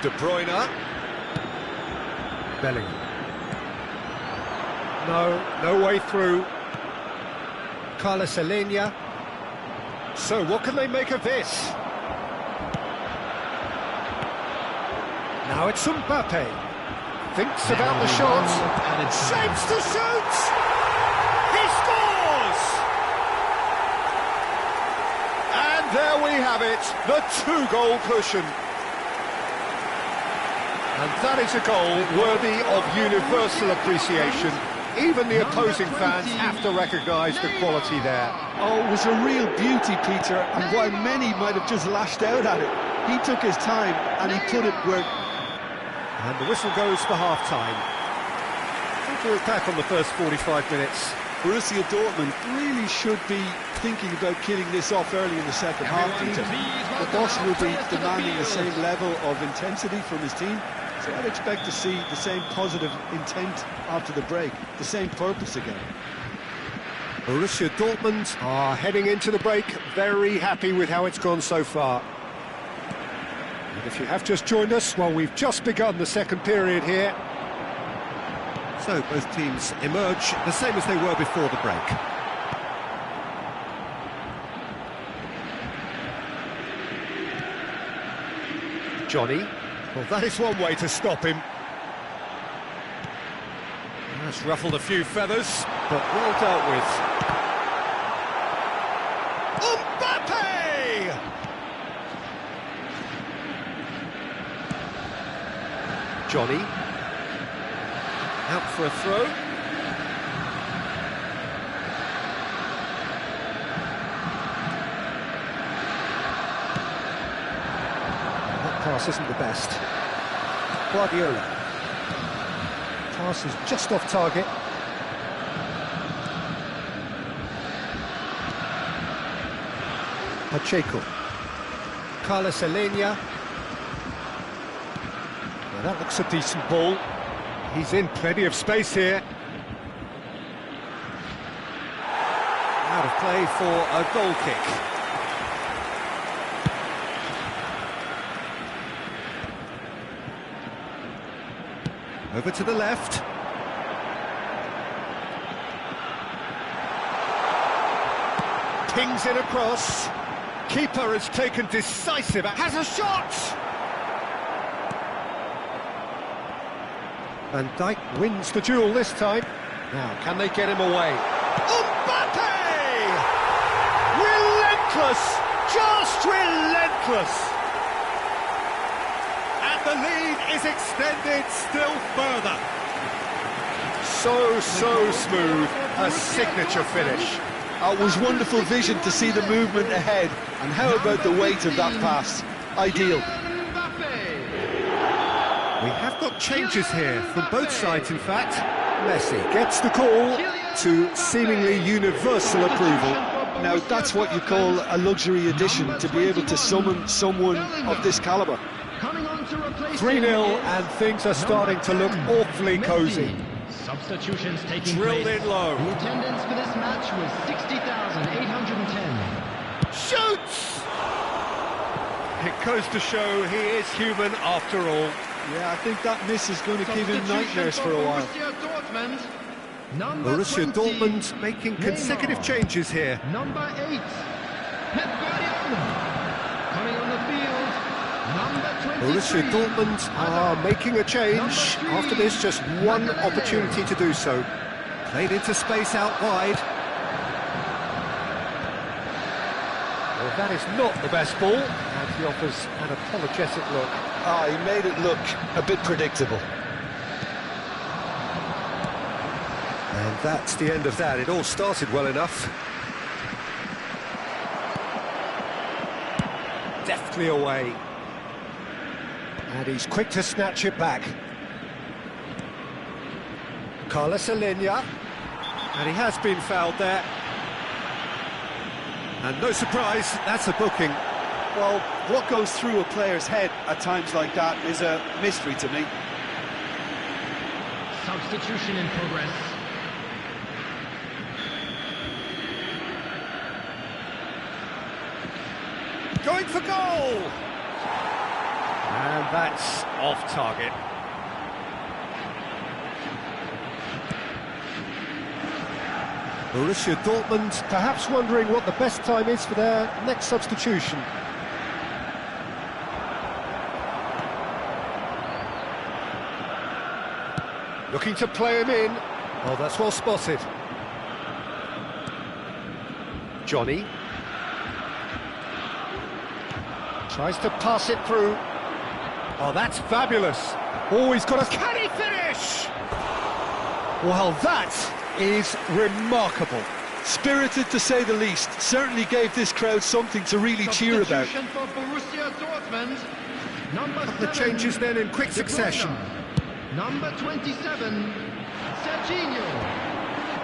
Speaker 1: De Bruyne.
Speaker 4: Bellingham. No way through. Carlos Alenia. So what can they make of this? Now it's Mbappe. Thinks about the shot. Shapes to shoot!
Speaker 1: He scores! And there we have it, the two-goal cushion.
Speaker 4: And that is a goal worthy of universal appreciation. Even the opposing fans have to recognise the quality there.
Speaker 2: Oh, it was a real beauty, Peter, and while many might have just lashed out at it, he took his time and he put it where...
Speaker 4: And the whistle goes for half-time. We'll look back on the first 45 minutes.
Speaker 2: Borussia Dortmund really should be thinking about killing this off early in the second half, Peter. The boss will be demanding the same level of intensity from his team, so I'd expect to see the same positive intent after the break, the same purpose again.
Speaker 4: Borussia Dortmund are heading into the break very happy with how it's gone so far. And if you have just joined us, well, we've just begun the second period here.
Speaker 1: So both teams emerge the same as they were before the break.
Speaker 4: Johnny. Well, that is one way to stop him.
Speaker 1: That's ruffled a few feathers, but well dealt with. Mbappe!
Speaker 4: Johnny.
Speaker 1: Out for a throw.
Speaker 4: That pass isn't the best. Guardiola. Pass is just off target. Pacheco. Carlos Alenia. Well, that looks a decent ball. He's in plenty of space here.
Speaker 1: Out of play for a goal kick. Over to the left.
Speaker 4: Pings it across. Keeper has taken decisive... Has a shot! Van Dijk wins the duel this time. Now, can they get him away? Mbappe! Relentless! Just relentless! And the lead is extended still further. So smooth, a signature finish.
Speaker 2: It was wonderful vision to see the movement ahead, and how about the weight of that pass? Ideal.
Speaker 4: We have got changes here from both sides, in fact. Messi gets the call to seemingly universal approval.
Speaker 2: Now that's what you call a luxury addition, to be able to summon someone of this calibre.
Speaker 4: 3-0 and things are starting to look awfully cosy.
Speaker 3: Substitutions taking
Speaker 4: Drilled
Speaker 3: place.
Speaker 4: in low.
Speaker 5: The attendance for this match was 60,810.
Speaker 4: Shoots! It goes to show he is human after all.
Speaker 2: Yeah, I think that miss is going to give him nightmares for a while.
Speaker 4: Borussia Dortmund making consecutive changes here.
Speaker 5: Number 8, Pep Guardiola. Coming on the field, number 23.
Speaker 4: Borussia Dortmund are making a change after this, just one opportunity to do so. Played into space out wide. Well, that is not the best ball, and he offers an apologetic look.
Speaker 2: He made it look a bit predictable.
Speaker 4: And that's the end of that. It all started well enough. Deftly away. And he's quick to snatch it back. Carlos Alenia. And he has been fouled there. And no surprise, that's a booking.
Speaker 2: Well, what goes through a player's head at times like that is a mystery to me.
Speaker 3: Substitution in progress.
Speaker 4: Going for goal! And that's off target. Borussia Dortmund perhaps wondering what the best time is for their next substitution. Looking to play him in. Oh, that's well spotted. Johnny. Tries to pass it through. Oh, that's fabulous. Oh, he's got a... Can he finish? Well, that is remarkable.
Speaker 2: Spirited to say the least. Certainly gave this crowd something to really cheer about.
Speaker 5: Substitution for Borussia Dortmund. Number
Speaker 4: The
Speaker 5: 7,
Speaker 4: changes then in quick
Speaker 5: De
Speaker 4: succession.
Speaker 5: Bruyne. Number 27, Serginho.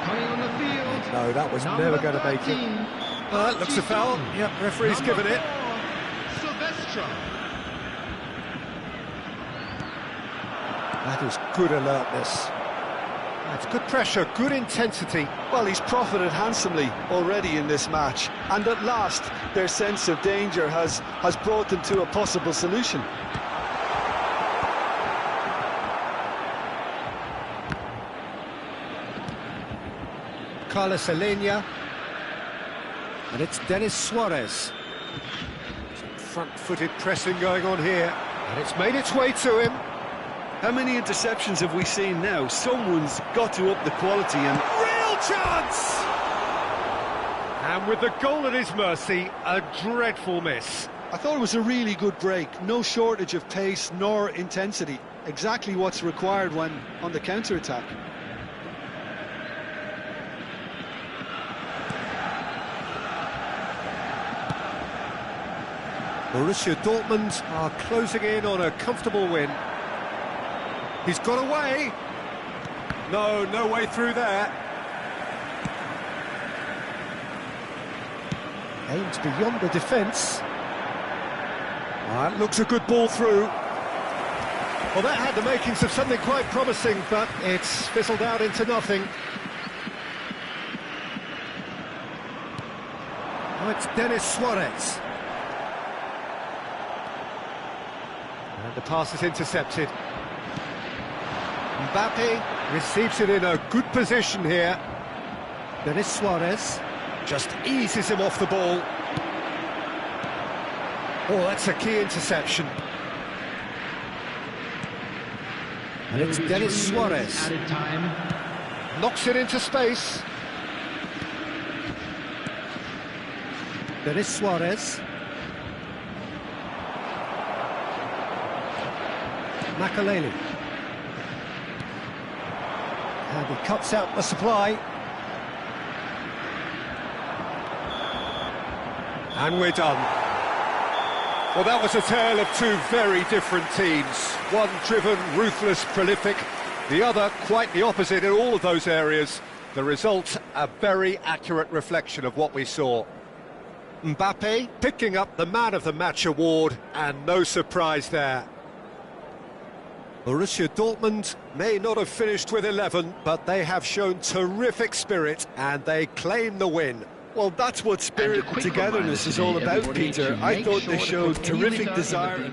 Speaker 5: Coming on the field.
Speaker 4: No, that was
Speaker 5: Number
Speaker 4: never going to make
Speaker 5: 13,
Speaker 4: it. It looks a foul. Yep, referee's
Speaker 5: Number
Speaker 4: given it.
Speaker 5: 4, Silvestre.
Speaker 4: That is good alertness. That's good pressure, good intensity.
Speaker 2: Well, he's profited handsomely already in this match, and at last their sense of danger has brought them to a possible solution.
Speaker 4: Carlos Alenia. And it's Denis Suarez. Some front-footed pressing going on here. And it's made its way to him.
Speaker 2: How many interceptions have we seen now? Someone's got to up the quality, and
Speaker 4: Real chance! And with the goal at his mercy, a dreadful miss.
Speaker 2: I thought it was a really good break. No shortage of pace nor intensity. Exactly what's required when on the counter-attack.
Speaker 4: Borussia Dortmund are closing in on a comfortable win. He's got away. No way through there. Aims beyond the defence. That looks a good ball through. Well, that had the makings of something quite promising, but it's fizzled out into nothing. Oh, it's Denis Suarez. And the pass is intercepted. Mbappe receives it in a good position here. Denis Suarez.
Speaker 1: Just eases him off the ball. Oh, that's a key interception. And it's Denis Suarez.
Speaker 5: Added time.
Speaker 4: Knocks it into space.
Speaker 1: Denis Suarez. Makaleli. And he cuts out the supply. And we're done. Well, that was a tale of two very different teams. One driven, ruthless, prolific. The other quite the opposite in all of those areas. The result, a very accurate reflection of what we saw. Mbappe picking up the Man of the Match award, and no surprise there. Borussia Dortmund may not have finished with 11, but they have shown terrific spirit, and they claim the win.
Speaker 2: Well, that's what spirit and togetherness is all about, Peter. I thought they showed terrific desire.